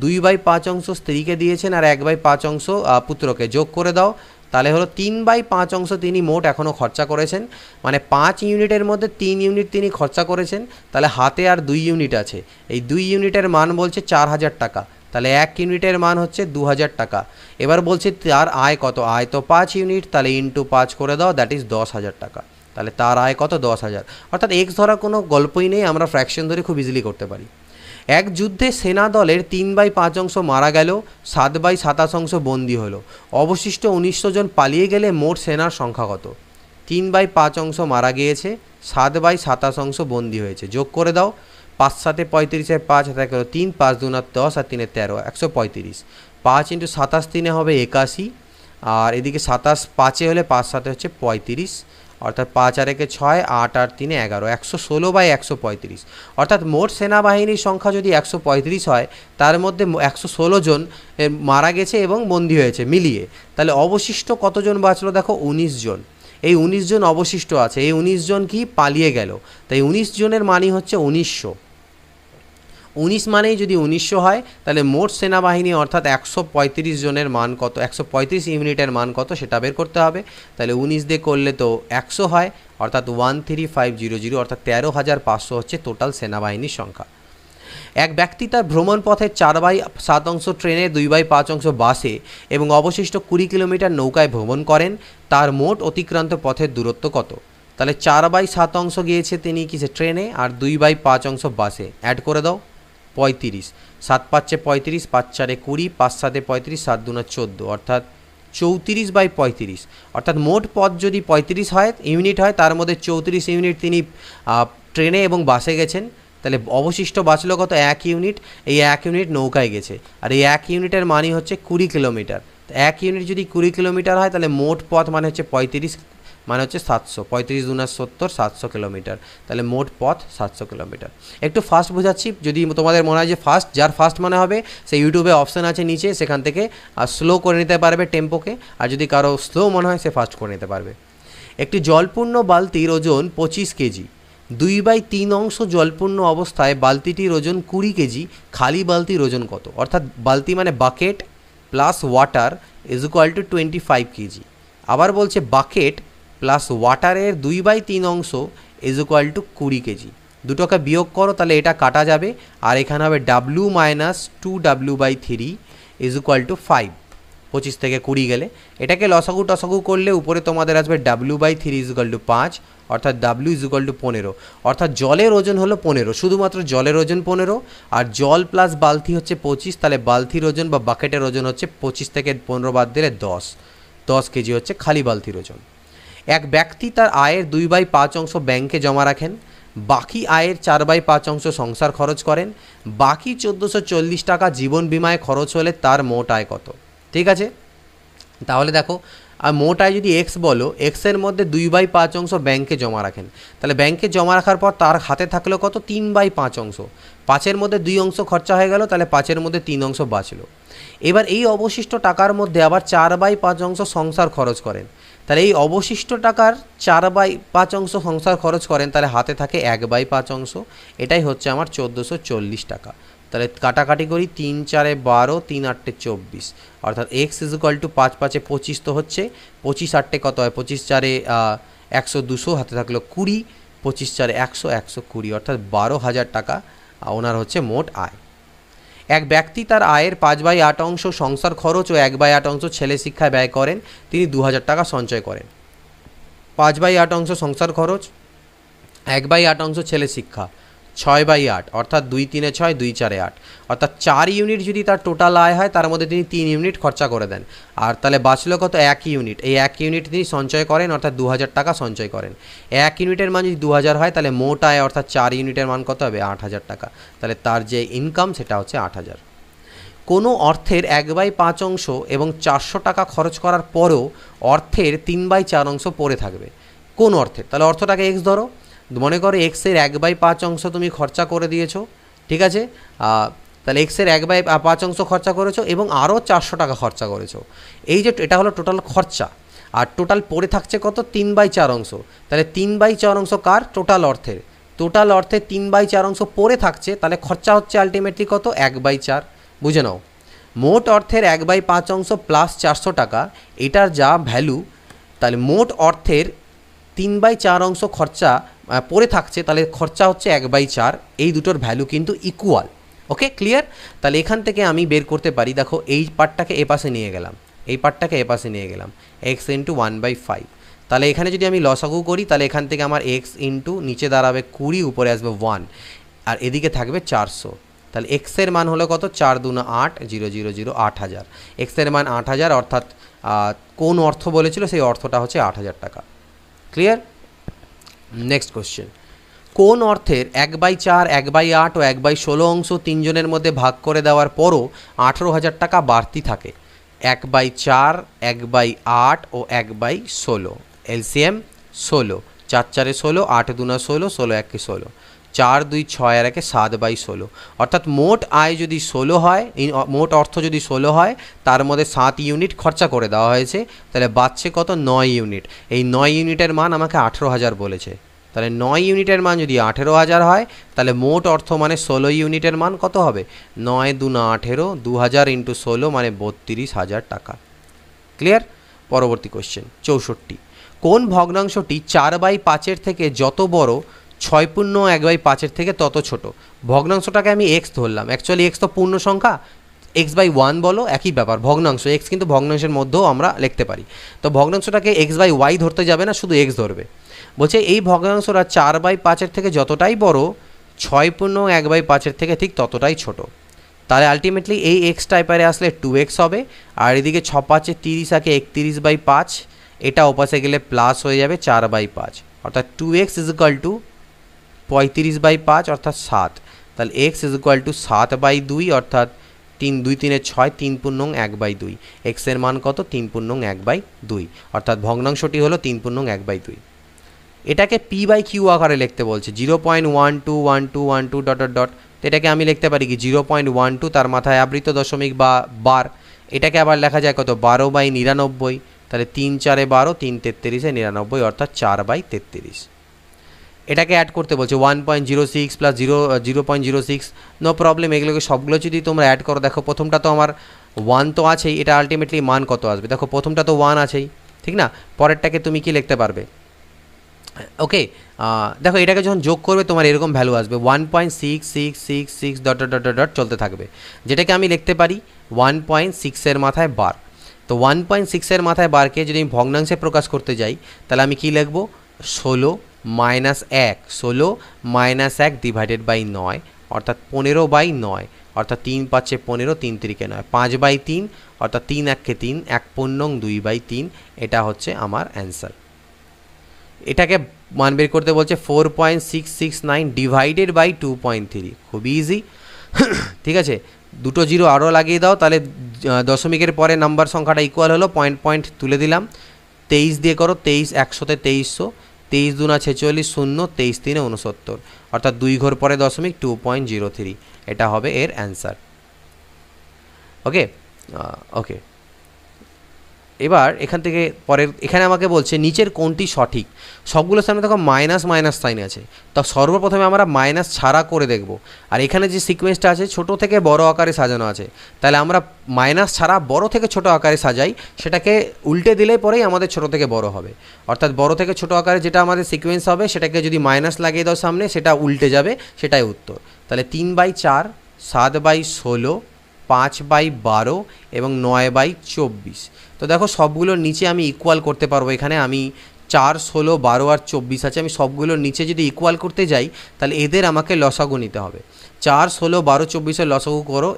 2/5 অংশ স্ত্রীকে দিয়েছেন আর 1/5 অংশ পুত্রকে, যোগ করে দাও। তাহলে হলো 3/5 অংশ তিনি মোট এখনও খরচা করেছেন, মানে 5 ইউনিটের মধ্যে 3 ইউনিট তিনি খরচা করেছেন। তাহলে হাতে আর 2 ইউনিট আছে। এই 2 ইউনিটের মান বলছে 4000 টাকা। তাহলে 1 ইউনিটের মান হচ্ছে 2000 টাকা। এবার বলছে তার আয় কত? আয় তো 5 ইউনিট, তাহলে ইন্টু 5 করে দাও, দ্যাট ইজ 10,000 টাকা। তাহলে তার আয় কত? 10,000। অর্থাৎ এক্স ধরার কোনো গল্পই নেই, আমরা ফ্র্যাকশন ধরে খুব ইজিলি করতে পারি। এক যুদ্ধে সেনা দলের 3/5 অংশ মারা গেল, 7/27 অংশ বন্দী হলো, অবশিষ্ট 1900 জন পালিয়ে গেলে মোট সেনার সংখ্যা কত? 3/5 অংশ মারা গিয়েছে, 7/27 অংশ বন্দী হয়েছে, যোগ করে দাও। 5 7 35, 5 হাতে গেল 3, 5 2 10 আর 3 13, 135। 5 × 27 3 হবে 81, আর এদিকে 27 5 হলে 5 7 হচ্ছে 35, অর্থাৎ 5 আর 1 6, 8 আর 3 11, 116/135। অর্থাৎ মোট সেনাবাহিনীর সংখ্যা যদি 135 হয়, তার মধ্যে 116 জন মারা গেছে এবং বন্দী হয়েছে মিলিয়ে, তাহলে অবশিষ্ট কতজন বাঁচলো? দেখো 19 জন। এই 19 জন অবশিষ্ট আছে, এই 19 জন কি পালিয়ে গেল, তাই 19 জনের মানই হচ্ছে 1900। 19 মানেই যদি 1900 হয়, তাহলে মোট সেনাবাহিনী অর্থাৎ 135 জনের মান কত? 135 ইউনিটের মান কত সেটা বের করতে হবে। তাহলে 19 দিয়ে করলে তো 100 হয়, অর্থাৎ 13500, অর্থাৎ 13,500 হচ্ছে টোটাল সেনাবাহিনীর সংখ্যা। এক ব্যক্তি তার ভ্রমণ পথের 4/7 অংশ ট্রেনে, 2/5 অংশ বাসে এবং অবশিষ্ট 20 কিলোমিটার নৌকায় ভ্রমণ করেন। তার মোট অতিক্রান্ত পথের দূরত্ব কত? তাহলে 4/7 অংশ গিয়েছে তিনি কিসে? ট্রেনে, আর 2/5 অংশ বাসে। অ্যাড করে দাও, 35। 7 5 35, 5 4 20, 5 7 35, 7 2 14, অর্থাৎ 34/35। অর্থাৎ মোট পথ যদি 35 হয় ইউনিট হয়, তার মধ্যে 34 ইউনিট তিনি ট্রেনে এবং বাসে গেছেন। তাহলে অবশিষ্ট বাঁচলো কত? 1 ইউনিট। এই 1 ইউনিট নৌকায় গেছে, আর এই 1 ইউনিটের মানই হচ্ছে 20 কিলোমিটার। 1 ইউনিট যদি 20 কিলোমিটার হয়, তাহলে মোট পথ মানে হচ্ছে 35, মানে হচ্ছে 700। 35 2 70, 700 কিলোমিটার। তাহলে মোট পথ 700 কিলোমিটার। একটু ফাস্ট বোঝাচ্ছি, যদি তোমাদের মনে হয় যে ফাস্ট, যার ফাস্ট মনে হবে সে ইউটিউবে অপশান আছে নিচে, সেখান থেকে স্লো করে নিতে পারবে টেম্পোকে, আর যদি কারো স্লো মনে হয় সে ফাস্ট করে নিতে পারবে। একটি জলপূর্ণ বালতির ওজন 25 কেজি। 2/3 অংশ জলপূর্ণ অবস্থায় বালতিটির ওজন 20 কেজি। খালি বালতির ওজন কত? অর্থাৎ বালতি মানে bucket plus water is equal two 25 KG. আবার বলছে বাকেট প্লাস ওয়াটারের 2/3 অংশ ইজ ইকুয়াল টু 20 কেজি। দুটোকে বিয়োগ করো তাহলে এটা কাটা যাবে, আর এখানে হবে W minus 2W/3 is equal to 5। 25 থেকে 20 গেলে এটাকে লসাগু টসাগু করলে উপরে তোমাদের আসবে W/3 ইজ ইকুয়াল টু 5, অর্থাৎ W ইজ ইকুয়াল টু 15। অর্থাৎ জলের ওজন হলো 15, শুধুমাত্র জলের ওজন 15, আর জল প্লাস বালতি হচ্ছে 25। তাহলে বালতির ওজন বা বাকেটের ওজন হচ্ছে 25 থেকে 15 বাদ দিলে 10 কেজি হচ্ছে খালি বালতির ওজন। এক ব্যক্তি তার আয়ের 2/5 অংশ ব্যাংকে জমা রাখেন, বাকি আয়ের 4/5 অংশ সংসার খরচ করেন, বাকি 1440 টাকা জীবন বিমায় খরচ হলে তার মোট আয় কত? ঠিক আছে, তাহলে দেখো আর মোট আয় যদি এক্স বলো, এক্সের মধ্যে 2/5 অংশ ব্যাংকে জমা রাখেন, তাহলে ব্যাংকে জমা রাখার পর তার হাতে থাকলো কত? 3/5 অংশ। 5-এর মধ্যে 2 অংশ খরচা হয়ে গেল, তাহলে 5-এর মধ্যে 3 অংশ বাঁচলো। এবার এই অবশিষ্ট টাকার মধ্যে আবার 4/5 অংশ সংসার খরচ করেন, তাহলে এই অবশিষ্ট টাকার 4/5 অংশ সংসার খরচ করেন, তাহলে হাতে থাকে 1/5 অংশ। এটাই হচ্ছে আমার 1440 টাকা। তাহলে কাটাকাটি করি, 3 4 12, 3 8 24, অর্থাৎ এক্স ইজ ইকুয়াল টু 5 5 25 তো হচ্ছে, 25 8 কত হয়? 25 4 100 200, হাতে থাকলো 20, 25 4 100 120, অর্থাৎ 12,000 টাকা ওনার হচ্ছে মোট আয়। এক ব্যক্তি তার আয়ের 5/8 অংশ সংসার খরচ ও 1/8 অংশ ছেলে শিক্ষায় ব্যয় করেন, তিনি 2000 টাকা সঞ্চয় করেন। 5/8 অংশ সংসার খরচ, 1/8 অংশ ছেলে শিক্ষা, 6/8, অর্থাৎ 2 3 6 2 4 8, অর্থাৎ 4 ইউনিট যদি তার টোটাল আয় হয়, তার মধ্যে তিনি 3 ইউনিট খরচা করে দেন, আর তাহলে বাঁচলো কত? 1 ইউনিট। এই 1 ইউনিট তিনি সঞ্চয় করেন, অর্থাৎ 2000 টাকা সঞ্চয় করেন। 1 ইউনিটের মান যদি 2000 হয়, তাহলে মোট আয় অর্থাৎ 4 ইউনিটের মান কত হবে? 8000 টাকা। তাহলে তার যে ইনকাম সেটা হচ্ছে 8000। কোনো অর্থের 1/5 অংশ এবং 400 টাকা খরচ করার পরও অর্থের 3/4 অংশ পড়ে থাকবে। কোন অর্থের? তাহলে অর্থটাকে এক্স ধরো, মনে করো এক্সের 1/5 অংশ তুমি খরচা করে দিয়েছো, ঠিক আছে? তাহলে এক্সের 1/5 অংশ খরচা করেছো এবং আরও 400 টাকা খরচা করেছো। এই যে এটা হলো টোটাল খরচা, আর টোটাল পড়ে থাকছে কত? 3/4 অংশ। তাহলে 3/4 অংশ কার? টোটাল অর্থের। টোটাল অর্থের 3/4 অংশ পড়ে থাকছে, তাহলে খরচা হচ্ছে আলটিমেটলি কত? 1/4। বুঝে নাও, মোট অর্থের 1/5 অংশ প্লাস 400 টাকা, এটার যা ভ্যালু, তাহলে মোট অর্থের 3/4 অংশ খরচা পড়ে থাকছে, তাহলে খরচা হচ্ছে 1/4। এই দুটোর ভ্যালু কিন্তু ইকুয়াল। ওকে, ক্লিয়ার? তাহলে এখান থেকে আমি বের করতে পারি, দেখো এই পার্টটাকে এ পাশে নিয়ে গেলাম, এই পার্টটাকে এ পাশে নিয়ে গেলাম, এক্স ইন্টু 1/5। তাহলে এখানে যদি আমি লসাগু করি, তাহলে এখান থেকে আমার এক্স ইন্টু নিচে দাঁড়াবে 20, উপরে আসবে 1, আর এদিকে থাকবে 400। তাহলে এক্সের মান হলো কত? 4 2 8 0 0 0, 8000। এক্সের মান 8000, অর্থাৎ কোন অর্থ বলেছিল সেই অর্থটা হচ্ছে 8000 টাকা। ক্লিয়ার? নেক্সট কোশ্চেন, কোন অর্থের 1/4, 1/8 ও 1/16 অংশ তিনজনের মধ্যে ভাগ করে দেওয়ার পরও 18,000 টাকা বাড়তি থাকে? 1/4, 1/8 ও 1/16। এলসিএম 16, 4 4 16, 8 2 16, 16 1 16, 4 2 6 আর 1 7/16। অর্থাৎ মোট আয় যদি 16 হয়, মোট অর্থ যদি 16 হয়, তার মধ্যে 7 ইউনিট খরচা করে দেওয়া হয়েছে, তাহলে বাড়ছে কত? 9 ইউনিট। এই 9 ইউনিটের মান আমাকে 18,000 বলেছে, তাহলে 9 ইউনিটের মান যদি 18,000 হয়, তাহলে মোট অর্থ মানে 16 ইউনিটের মান কত হবে? 9 2 18, 2000 ইন্টু 16 মানে 32,000 টাকা। ক্লিয়ার? পরবর্তী কোশ্চেন 64, কোন ভগ্নাংশটি 4/5 থেকে যত বড় 6.1/5 থেকে তত ছোট? ভগ্নাংশটাকে আমি এক্স ধরলাম, অ্যাকচুয়ালি এক্স তো পূর্ণ সংখ্যা, x/1 বলো একই ব্যাপার, ভগ্নাংশ এক্স কিন্তু ভগ্নাংশের মধ্যেও আমরা লিখতে পারি। তো ভগ্নাংশটাকে x/y ধরতে যাবে না, শুধু এক্স ধরবে। বলছে এই ভগ্নাংশটা 4/5 থেকে যতটাই বড় 6.1/5 থেকে ঠিক ততটাই ছোট। তাহলে আলটিমেটলি এই এক্স টাইপারে আসলে 2x হবে, আর এদিকে 6 5 30 আগে 31/5, এটা ওপাশে গেলে প্লাস হয়ে যাবে 4/5, অর্থাৎ 2x ইজ ইকুয়াল টু 35/5, অর্থাৎ 7। তাহলে x ইজ ইকুয়াল টু 7/2, অর্থাৎ 3 2 3 6, 3 পূর্ণং 1/2। এক্সের মান কত? 3 পূর্ণং 1/2, অর্থাৎ ভগ্নাংশটি হলো 3 পূর্ণং 1/2। এটাকে p/q আকারে লিখতে বলছে, 0.121212 ডট ডট ডট। তো এটাকে আমি লিখতে পারি কি 0.12, তার মাথায় আবৃত দশমিক বা বার। এটাকে আবার লেখা যায় কত? 12/99। তাহলে 3 4 12, 3 33 99, অর্থাৎ 4/33। এটাকে অ্যাড করতে বলছে 1.06 প্লাস 0.06, নো প্রবলেম। এগুলোকে সবগুলো যদি তোমরা অ্যাড করো, দেখো প্রথমটা তো আমার 1 তো আছেই, এটা আলটিমেটলি মান কত আসবে? দেখো প্রথমটা তো 1 আছেই, ঠিক না? পরেরটাকে তুমি কি লিখতে পারবে? ওকে, দেখো এটাকে যখন যোগ করবে তোমার এরকম ভ্যালু আসবে 1.6666 ডট ডট ডট ডট চলতে থাকবে, যেটাকে আমি লিখতে পারি 1.6 মাথায় বার। তো 1.6 মাথায় বারকে যদি আমি ভগ্নাংশে প্রকাশ করতে যাই তাহলে আমি কি লিখব? 16-1 ডিভাইডেড বাই 9 অর্থাৎ 15/9 অর্থাৎ 3 5 15, 3 3 9, 5/3 অর্থাৎ 3 1 3, 1 15 2/3, এটা হচ্ছে আমার অ্যান্সার। এটাকে মান বের করতে বলছে 4.669 ডিভাইডেড বাই 2.3, খুবই ইজি। ঠিক আছে, দুটো জিরো আরও লাগিয়ে দাও, তাহলে দশমিকের পরে নাম্বার সংখ্যাটা ইকুয়াল হলো, পয়েন্ট পয়েন্ট তুলে দিলাম। 23 দিয়ে করো, 23 100তে 2300, 23 2 46, 0 23 3 69, অর্থাৎ 2 ঘর পরে দশমিক 2.03, এটা হবে এর অ্যান্সার। ওকে, ওকে, এবার এখান থেকে পরের এখানে আমাকে বলছে নিচের কোনটি সঠিক। সবগুলোর সামনে দেখো মাইনাস মাইনাস সাইন আছে, তো সর্বপ্রথমে আমরা মাইনাস ছাড়া করে দেখব। আর এখানে যে সিকোয়েন্সটা আছে ছোট থেকে বড় আকারে সাজানো আছে, তাহলে আমরা মাইনাস ছাড়া বড় থেকে ছোট আকারে সাজাই, সেটাকে উল্টে দিলেই পরেই আমাদের ছোট থেকে বড় হবে। অর্থাৎ বড় থেকে ছোট আকারে যেটা আমাদের সিকোয়েন্স হবে সেটাকে যদি মাইনাস লাগিয়ে দাও সামনে, সেটা উল্টে যাবে, সেটাই উত্তর। তাহলে 3/4, 7/16, 5/12 এবং 9/24। তো দেখো সবগুলোর নিচে আমি ইকুয়াল করতে পারবো। এখানে আমি 4, 16, 12 আর 24 আছে, আমি সবগুলোর নিচে যদি ইকুয়াল করতে যাই তাহলে এদের আমাকে লসাগু নিতে হবে। 4, 16, 12, 24-এর লসাগু করো,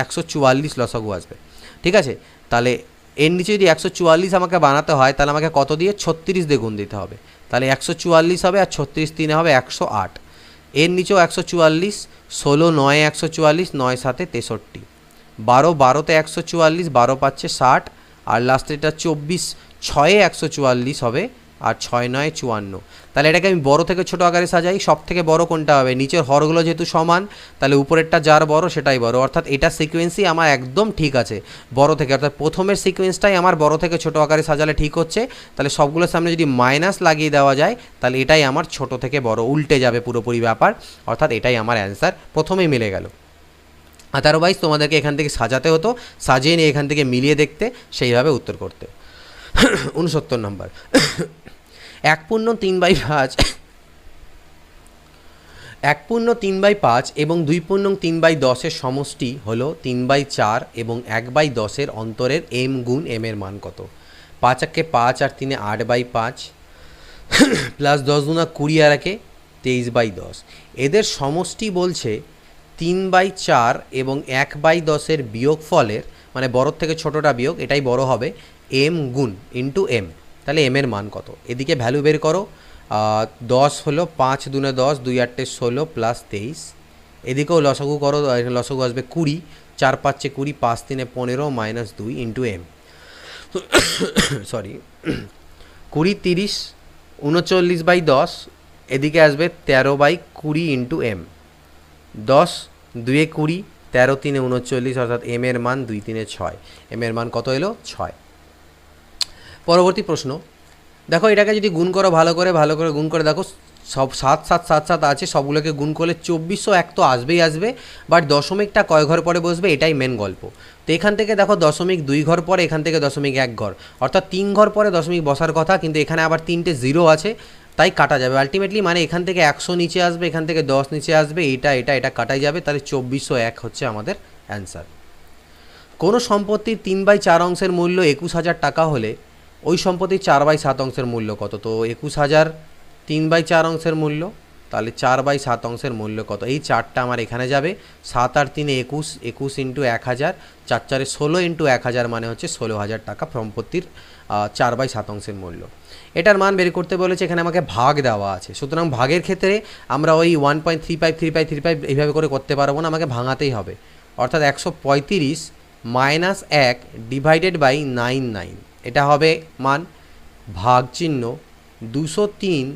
144 লসাগু আসবে। ঠিক আছে, তাহলে এর নিচে যদি 144 আমাকে বানাতে হয় তাহলে আমাকে কত দিয়ে 36 দিয়ে গুণ দিতে হবে, তাহলে 144 হবে, আর 36 3 হবে 108। এর নিচেও 144, 16 9 144, 9 7 63, 12 12তে 144, 12 পাচ্ছে 60, আর লাস্টেরটা 24 6 144 হবে, আর 6 9 54। তাহলে এটাকে আমি বড় থেকে ছোট আকারে সাজাই, সব থেকে বড় কোনটা হবে? নিচের হরগুলো যেহেতু সমান, তাহলে উপরেরটা যার বড় সেটাই বড়, অর্থাৎ এটা সিকোয়েন্সই আমার একদম ঠিক আছে বড় থেকে, অর্থাৎ প্রথমের সিকোয়েন্সটাই আমার বড় থেকে ছোট আকারে সাজালে ঠিক হচ্ছে। তাহলে সবগুলোর সামনে যদি মাইনাস লাগিয়ে দেওয়া যায় তাহলে এটাই আমার ছোট থেকে বড়, উল্টে যাবে পুরোপুরি ব্যাপার, অর্থাৎ এটাই আমার অ্যান্সার, প্রথমেই মিলে গেল। আদারওয়াইজ তোমাদেরকে এখান থেকে সাজাতে হতো, সাজিয়ে নিয়ে এখান থেকে মিলিয়ে দেখতে, সেইভাবে উত্তর করতে। 69 নম্বর, 1/3/5 1/3/5 এবং 2/3/10 সমষ্টি হলো 3/4 এবং 1/10 অন্তরের m গুণ m এর মান কত? 5 1 5 আর 3 8/5 প্লাস 10 গুণা 20 আর 1 23/10। এদের সমষ্টি বলছে 3/4 এবং 1/10 বিয়োগফলের, মানে বড় থেকে ছোটটা বিয়োগ, এটাই বড় হবে, m গুণ ইন্টু m। তাহলে m এর মান কত? এদিকে ভ্যালু বের করো, 10 হলো 5 দুনে 10, 2 8 16 প্লাস 23। এদিকেও লসাগু করো, লসাগু আসবে 20, 4 5 20, 5 3 15 মাইনাস 2 ইন্টু m। সরি, 20 30 39/10, এদিকে আসবে 13/20 ইন্টু m। 10 2 20, 13 3 39, অর্থাৎ m এর মান 2 3 6, m এর মান কত এলো? 6। পরবর্তী প্রশ্ন, দেখো এটাকে যদি গুণ করো ভালো করে গুণ করে দেখো, সব 7 7 7 7 আছে, সবগুলোকে গুণ করলে 2401 তো আসবেই আসবে, বাট দশমিকটা কয় ঘর পরে বসবে এটাই মেন গল্প। তো এখান থেকে দেখো দশমিক 2 ঘর পরে, এখান থেকে দশমিক 1 ঘর, অর্থাৎ 3 ঘর পরে দশমিক বসার কথা, কিন্তু এখানে আবার 3টে জিরো আছে, তাই কাটা যাবে আলটিমেটলি। মানে এখান থেকে 100 নিচে আসবে, এখান থেকে 10 নিচে আসবে, এটা কাটাই যাবে, তাহলে 2401 হচ্ছে আমাদের অ্যান্সার। কোনো সম্পত্তির 3/4 অংশের মূল্য 21,000 টাকা হলে ওই সম্পত্তির 4/7 অংশের মূল্য কত? তো 21,000 3/4 অংশের মূল্য, তাহলে 4/7 অংশের মূল্য কত? এই 4টা আমার এখানে যাবে, 7 আর 3 21, 21 ইন্টু 1000, 4 4 16 ইন্টু 1000 মানে হচ্ছে 16,000 টাকা সম্পত্তির 4/7 অংশের মূল্য। এটার মান বের করতে বলেছে, এখানে আমাকে ভাগ দেওয়া আছে, সুতরাং ভাগের ক্ষেত্রে আমরা ওই 1.35 এইভাবে করে করতে পারবো না, আমাকে ভাঙাতেই হবে, অর্থাৎ 135 মাইনাস 1 ডিভাইডেড বাই 99, এটা হবে মান, ভাগ চিহ্ন 203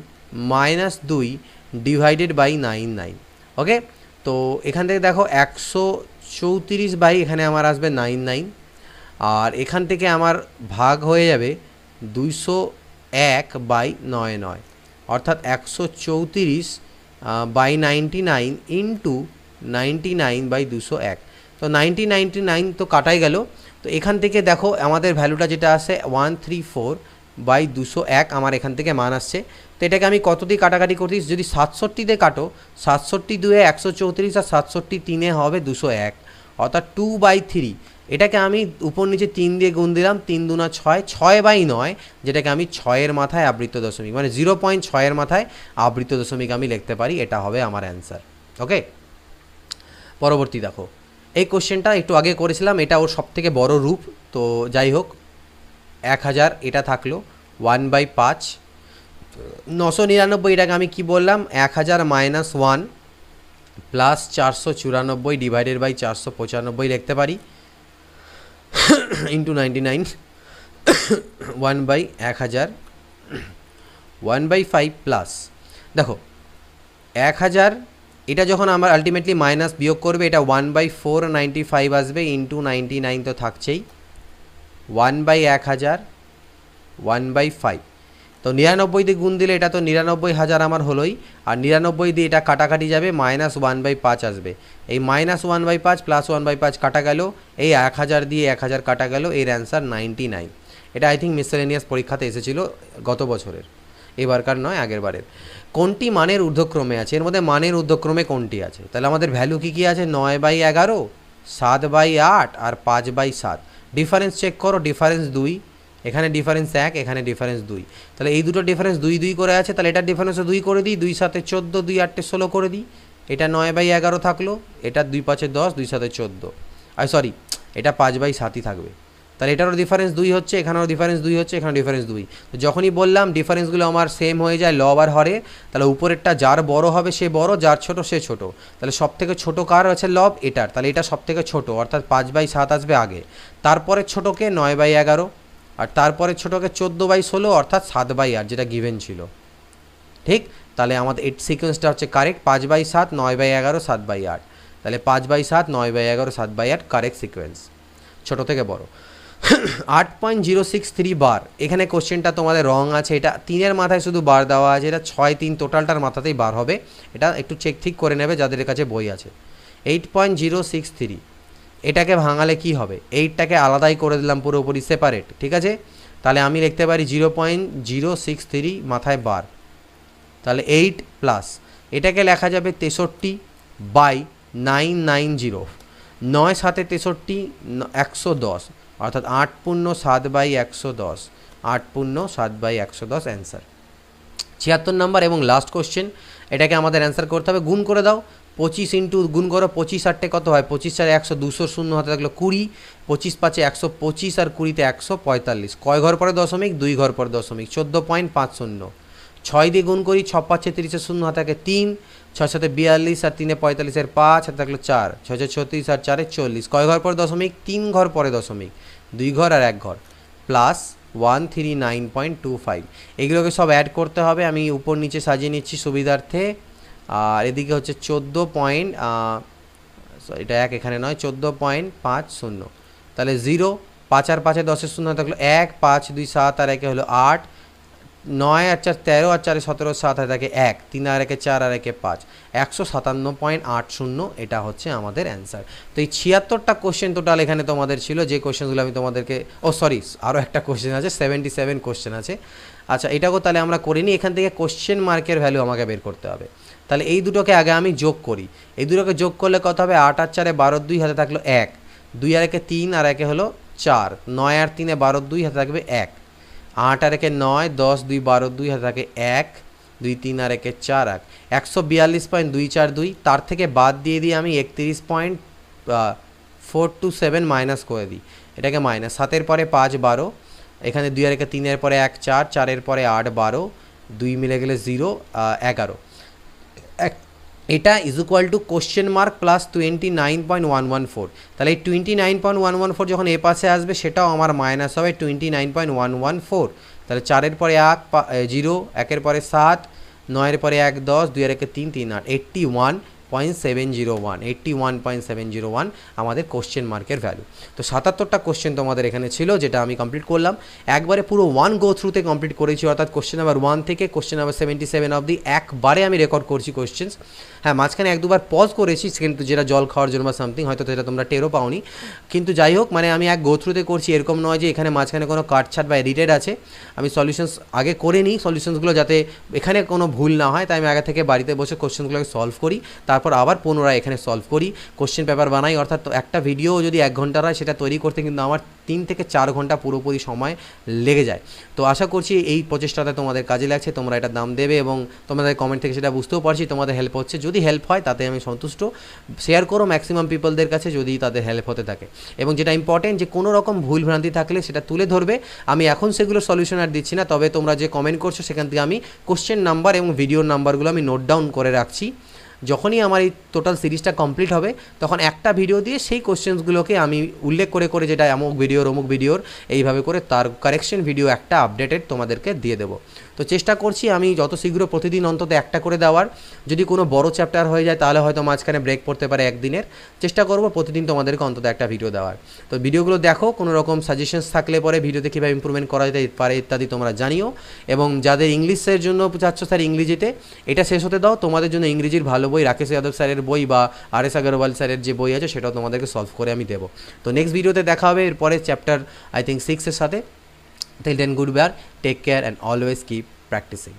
মাইনাস 2 ডিভাইডেড বাই 99। ওকে, তো এখান থেকে দেখো 134 বাই এখানে আমার আসবে 99, আর এখান থেকে আমার ভাগ হয়ে যাবে 201/99, অর্থাৎ 134 বাই 99 ইন্টু 99/201। তো 99 তো কাটাই গেল। তো এখান থেকে দেখো আমাদের ভ্যালুটা যেটা আসে 134 বাই 201 আমার এখান থেকে মান আসছে। তো এটাকে আমি কত দিয়ে কাটাকাটি করছি, যদি 67 দিয়ে কাটো, 67 2 134 আর 67 3 হবে 201, অর্থাৎ 2/3। এটাকে আমি উপর নিচে 3 দিয়ে গুণ দিলাম, 3 দুনা 6, 6/9, যেটাকে আমি 6-এর মাথায় আবৃত্ত দশমিক মানে 0.6-এর মাথায় আবৃত্ত দশমিক আমি লিখতে পারি। এটা হবে আমার অ্যান্সার। ওকে, পরবর্তী দেখো, এই কোশ্চেনটা একটু আগে করেছিলাম, এটা ওর সবথেকে বড় রূপ। তো যাই হোক, 1000 এটা থাকলো 1/5, 999, এটাকে আমি কি বললাম, 1000 মাইনাস 1 প্লাস 494 ডিভাইডেড বাই 495 লিখতে পারি, ইন্টু 99, 1/1000, 1/5 প্লাস, দেখো 1000 এটা যখন আমার আলটিমেটলি মাইনাস বিয়োগ করবে, এটা 1/495 আসবে, ইন্টু 99 তো থাকছেই, 1/1000, 1/5। তো 99 দিয়ে গুণ দিলে এটা তো 99,000 আমার হলোই, আর 99 দিয়ে এটা কাটাকাটি যাবে, মাইনাস 1/5 আসবে। এই মাইনাস 1/5 প্লাস 1/5 কাটা গেল, এই 1000 দিয়ে 1000 কাটা গেল, এর অ্যান্সার 99। এটা আই থিঙ্ক মিসেলেনিয়াস পরীক্ষাতে এসেছিল গত বছরের, এবারকার নয়, আগের বারের। কোনটি মানের ঊর্ধ্বক্রমে আছে, এর মধ্যে মানের ঊর্ধ্বক্রমে কোনটি আছে, তাহলে আমাদের ভ্যালু কী কী আছে, 9/11, 7/8 আর 5/7। ডিফারেন্স চেক করো, ডিফারেন্স 2, এখানে ডিফারেন্স 1, এখানে ডিফারেন্স 2, তাহলে এই দুটো ডিফারেন্স 2 2 করে আছে, তাহলে এটার ডিফারেন্সও 2 করে দিই, 2 7 14, 2 8 16 করে দিই, এটা 9/11 থাকলো, এটা 2 5 10, 2 7 14, আর সরি এটা 5/7ই থাকবে। তাহলে এটারও ডিফারেন্স 2 হচ্ছে, এখানেও ডিফারেন্স 2 হচ্ছে, এখানেও ডিফারেন্স 2। তো যখনই বললাম ডিফারেন্সগুলো আমার সেম হয়ে যায় লব আর হরে, তাহলে উপরেরটা যার বড় হবে সে বড়, যার ছোট সে ছোট। তাহলে সব থেকে ছোটো কার আছে, লব এটার, তাহলে এটা সব থেকে ছোটো, অর্থাৎ 5/7 আসবে আগে, তারপরে ছোটোকে 9/11, আর তারপরে ছোটোকে 14/16, অর্থাৎ 7/8, যেটা গিভেন ছিল। ঠিক, তাহলে আমাদের এই সিকোয়েন্সটা হচ্ছে কারেক্ট, 5/7, 9/11, 7/8। তাহলে 5/7, 9/11, 7/8 কারেক্ট সিকোয়েন্স, ছোটো থেকে বড়। 8.063 বার, এখানে কোশ্চেনটা তোমাদের রং আছে, এটা 3-এর মাথায় শুধু বার দেওয়া আছে, এটা 6 3 টোটালটার মাথাতেই বার হবে, এটা একটু চেক ঠিক করে নেবে যাদের কাছে বই আছে। 8.063, এটাকে ভাঙালে কি হবে, 8টাকে আলাদাই করে দিলাম পুরোপুরি সেপারেট, ঠিক আছে। তাহলে আমি লিখতে পারি 0.063 মাথায় বার, তাহলে 8 প্লাস, এটাকে লেখা যাবে 63/990, 9 7 63, 110, অর্থাৎ 8×7/110, 8×7/110 অ্যান্সার। 76 নম্বর এবং লাস্ট কোশ্চেন, এটাকে আমাদের অ্যান্সার করতে হবে। গুণ করে দাও, 25 ইন্টু গুণ করো, 25 8 কত হয়, 25 4 100, 200 শূন্য হাতে থাকলো 20, 25 5 125 আর 20তে 145, কয় ঘর পরে দশমিক, 2 ঘর পরে দশমিক, 14.50। 6 দিয়ে গুণ করি, 6 5 30 শূন্য হাতে থাকে 3, 6 7 42 আর 3 45, 5 হাতে থাকলো 4, 6 36 আর 4 40, কয় ঘর পরে দশমিক, 3 ঘর পরে দশমিক, 2 ঘর আর 1 ঘর, প্লাস 139.25। এগুলোকে সব অ্যাড করতে হবে, আমি উপর নিচে সাজিয়ে নিচ্ছি সুবিধার্থে। আর এদিকে হচ্ছে 14 এটা 1 এখানে নয়, 14.50, তাহলে 0, 5 আর 5 10 শূন্য থাকলো 1, 5 2 7 আর 1 হলো 8, 9 আর 4 13 আর 4 17, 7 আর 1 1, 3 আর 1 4 আর 1 5, 157.80, এটা হচ্ছে আমাদের অ্যান্সার। তো এই 76টা কোশ্চেন টোটাল এখানে তোমাদের ছিল, যে কোশ্চেনগুলো আমি তোমাদেরকে, সরি আরও একটা কোশ্চেন আছে, 77 কোশ্চেন আছে। আচ্ছা, এটাকেও তাহলে আমরা করিনি, এখান থেকে কোশ্চেন মার্কের ভ্যালু আমাকে বের করতে হবে। তাহলে এই দুটোকে আগে আমি যোগ করি, এই দুটোকে যোগ করলে কত হবে, 8 আর 4 12 2 হাতে থাকলো 1, 2 আর 1 3 আর 1 হলো 4, 9 আর 3 12 2 হাতে থাকবে 1, 8 আর 1 9, 10 2 12 2 হাতে থাকে 1, 2 3 আর 1 4 1, 142.242, তার থেকে বাদ দিয়ে দিই আমি 31.427 মাইনাস করে দিই, এটাকে মাইনাস, 7-এর পরে 5 12, এখানে 2 আর 1 3-এর পরে 1 4, 4-এর পরে 8 12, 2 মিলে গেলে 0 11, এটা is equal two question mark plus 29.114। তাহলে এই 29.114 যখন এ পাশে আসবে সেটাও আমার মাইনাস হবে 29.114। তাহলে 4-এর পরে 0, 1-এর পরে 7, 9-এর পরে 1 10, 2 আর 1 3 3 8, 81.701 আমাদের কোশ্চেন মার্কের ভ্যালু। তো 77টা কোশ্চেন তোমাদের এখানে ছিল, যেটা আমি কমপ্লিট করলাম একবারে পুরো ওয়ান গো থ্রুতে কমপ্লিট করেছি, অর্থাৎ কোশ্চেন নাম্বার 1 থেকে কোশ্চেন নাম্বার 77 অবধি একবারে আমি রেকর্ড করছি কোশ্চেন্স। হ্যাঁ, মাঝখানে 1-2বার পজ করেছি কিন্তু যেটা জল খাওয়ার জন্য বা সামথিং, হয়তো সেটা তোমরা টেরও পাওনি, কিন্তু যাই হোক মানে আমি এক গো থ্রুতে করছি, এরকম নয় যে এখানে মাঝখানে কোনো কাটছাট বা এডিটেড আছে। আমি সলিউশনস আগে করে নিই, সলিউশনসগুলো যাতে এখানে কোনো ভুল না হয়, তাই আমি আগে থেকে বাড়িতে বসে কোশ্চেনগুলোকে সলভ করি, তারপর আবার পুনরায় এখানে সলভ করি, কোশ্চেন পেপার বানাই। অর্থাৎ একটা ভিডিও যদি 1 ঘন্টার হয়, সেটা তৈরি করতে কিন্তু আমার 3 থেকে 4 ঘন্টা পুরোপুরি সময় লেগে যায়। তো আশা করছি এই প্রচেষ্টাটা তোমাদের কাজে লাগছে, তোমরা এটা দাম দেবে, এবং তোমাদের কমেন্ট থেকে সেটা বুঝতেও পারছি তোমাদের হেল্প হচ্ছে। যদি হেল্প হয় তাতে আমি সন্তুষ্ট। শেয়ার করো ম্যাক্সিমাম পিপলদের কাছে যদি তাদের হেল্প হতে থাকে, এবং যেটা ইম্পর্টেন্ট যে কোনো রকম ভুল ভ্রান্তি থাকলে সেটা তুলে ধরবে। আমি এখন সেগুলো সলিউশন আর দিচ্ছি না, তবে তোমরা যে কমেন্ট করছো সেখান থেকে আমি কোশ্চেন নাম্বার এবং ভিডিওর নাম্বারগুলো আমি নোট ডাউন করে রাখছি। যখনই আমার এই টোটাল সিরিজটা কমপ্লিট হবে, তখন একটা ভিডিও দিয়ে সেই কোশ্চেন্সগুলোকে আমি উল্লেখ করে করে যেটা অমুক ভিডিওর এইভাবে করে তার কারেকশন ভিডিও একটা আপডেটেড তোমাদেরকে দিয়ে দেবো। তো চেষ্টা করছি আমি যত শীঘ্র প্রতিদিন অন্তত একটা করে দেওয়ার। যদি কোনো বড় চ্যাপ্টার হয়ে যায় তাহলে হয়তো মাঝখানে ব্রেক পড়তে পারে একদিনের, চেষ্টা করব প্রতিদিন তোমাদেরকে অন্তত একটা ভিডিও দেওয়ার। তো ভিডিওগুলো দেখো, কোনো রকম সাজেশনস থাকলে পরে ভিডিওতে কীভাবে ইম্প্রুভমেন্ট করা যেতে পারে ইত্যাদি তোমরা জানিও। এবং যাদের ইংলিশের জন্য চাচ্ছ স্যার ইংরেজিতে, এটা শেষ হতে দাও, তোমাদের জন্য ইংরেজির ভালো বই রাকেশ যাদব স্যারের বই বা আর.এস. আগরওয়াল স্যারের যে বই আছে সেটাও তোমাদেরকে সলভ করে আমি দেবো। তো নেক্সট ভিডিওতে দেখা হবে এরপরে চ্যাপ্টার I think 6 এর সাথে। Till then, goodbye, take care and always keep practicing.